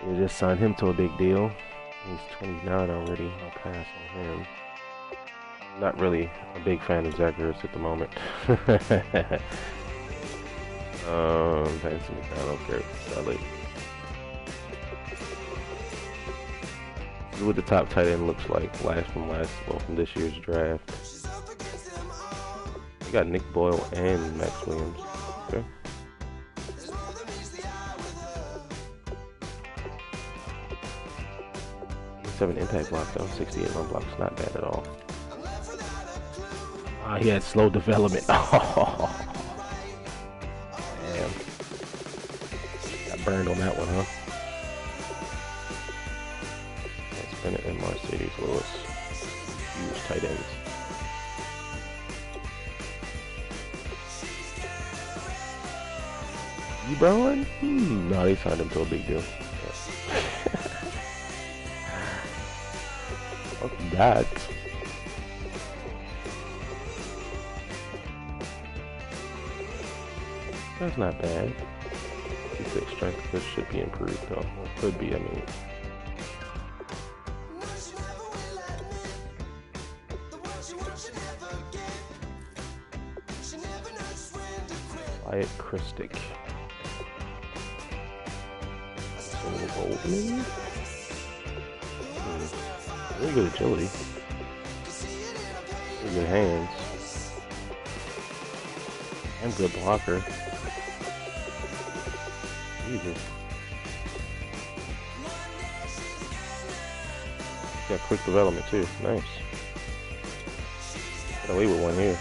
Speaker 1: We just signed him to a big deal. He's 29 already. I'll pass on him. Not really a big fan of Zach Ertz at the moment. Fancy me down, okay. Solid. This is what the top tight end looks like from this year's draft. We got Nick Boyle and Max Williams. Okay. 7 impact blocks though, 68 run blocks, not bad at all. He had slow development. Oh, damn. Got burned on that one, huh? That's Bennett and Mercedes Lewis. Huge tight ends. Ebron? No, they signed him to a big deal. Fuck that. That's not bad. 56 strength, this should be improved though. Well, could be, I mean. Wyatt Christic. Really good agility. Really good hands. And good blocker. Jesus. Got quick development too. Nice. Got away with one here.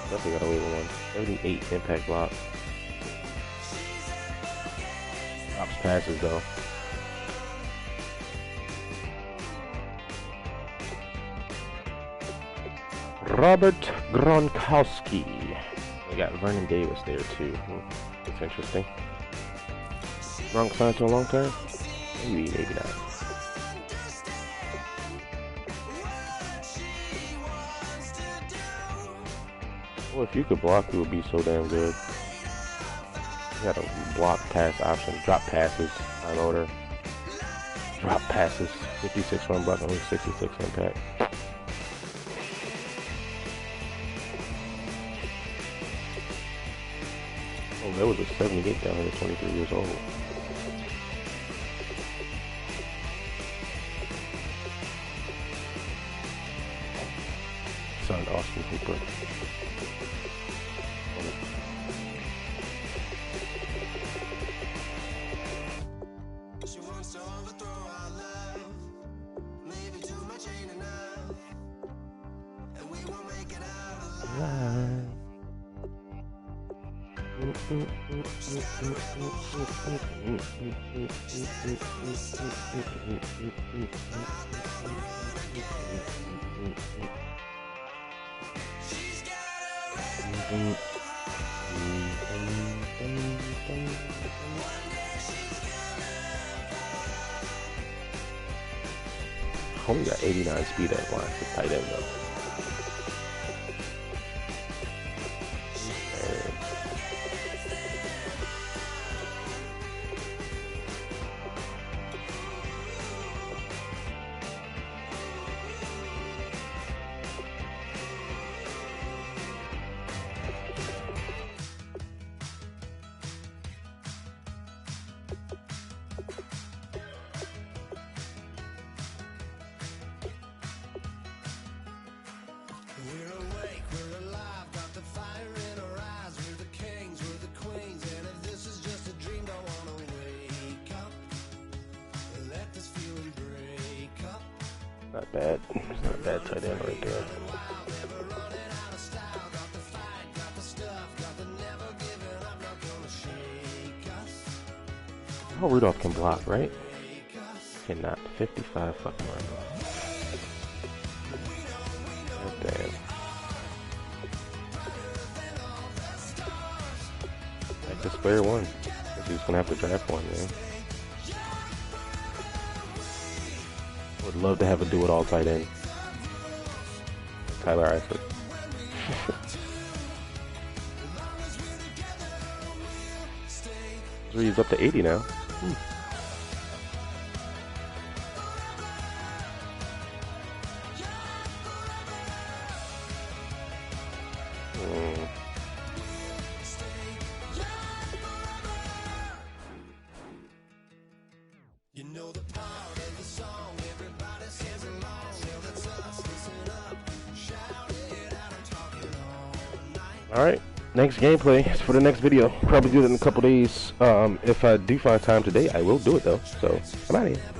Speaker 1: Definitely got away with one. 78 impact block. Drops passes though. Robert Gronkowski. We got Vernon Davis there too. That's interesting. Gronk signed to a long term? Maybe, maybe not. Well, if you could block, it would be so damn good. You got a block pass option, drop passes, high loader, drop passes, 56 run block, only 66 impact. Oh, there was a 78 down here, 23 years old. Signed Austin Hooper. Only got 89 speed at line for tight end though. Not bad. It's not a bad tight end right there. Oh, Rudolph can block, right? Cannot. 55 fucking yards. Oh, damn. Back to square one. Guess he's gonna have to draft one, man. Would love to have a do-it-all tight end. Tyler Eifert. He's up to 80 now. Alright, next gameplay is for the next video. Probably do it in a couple days. If I do find time today, I will do it though. So, I'm out of here.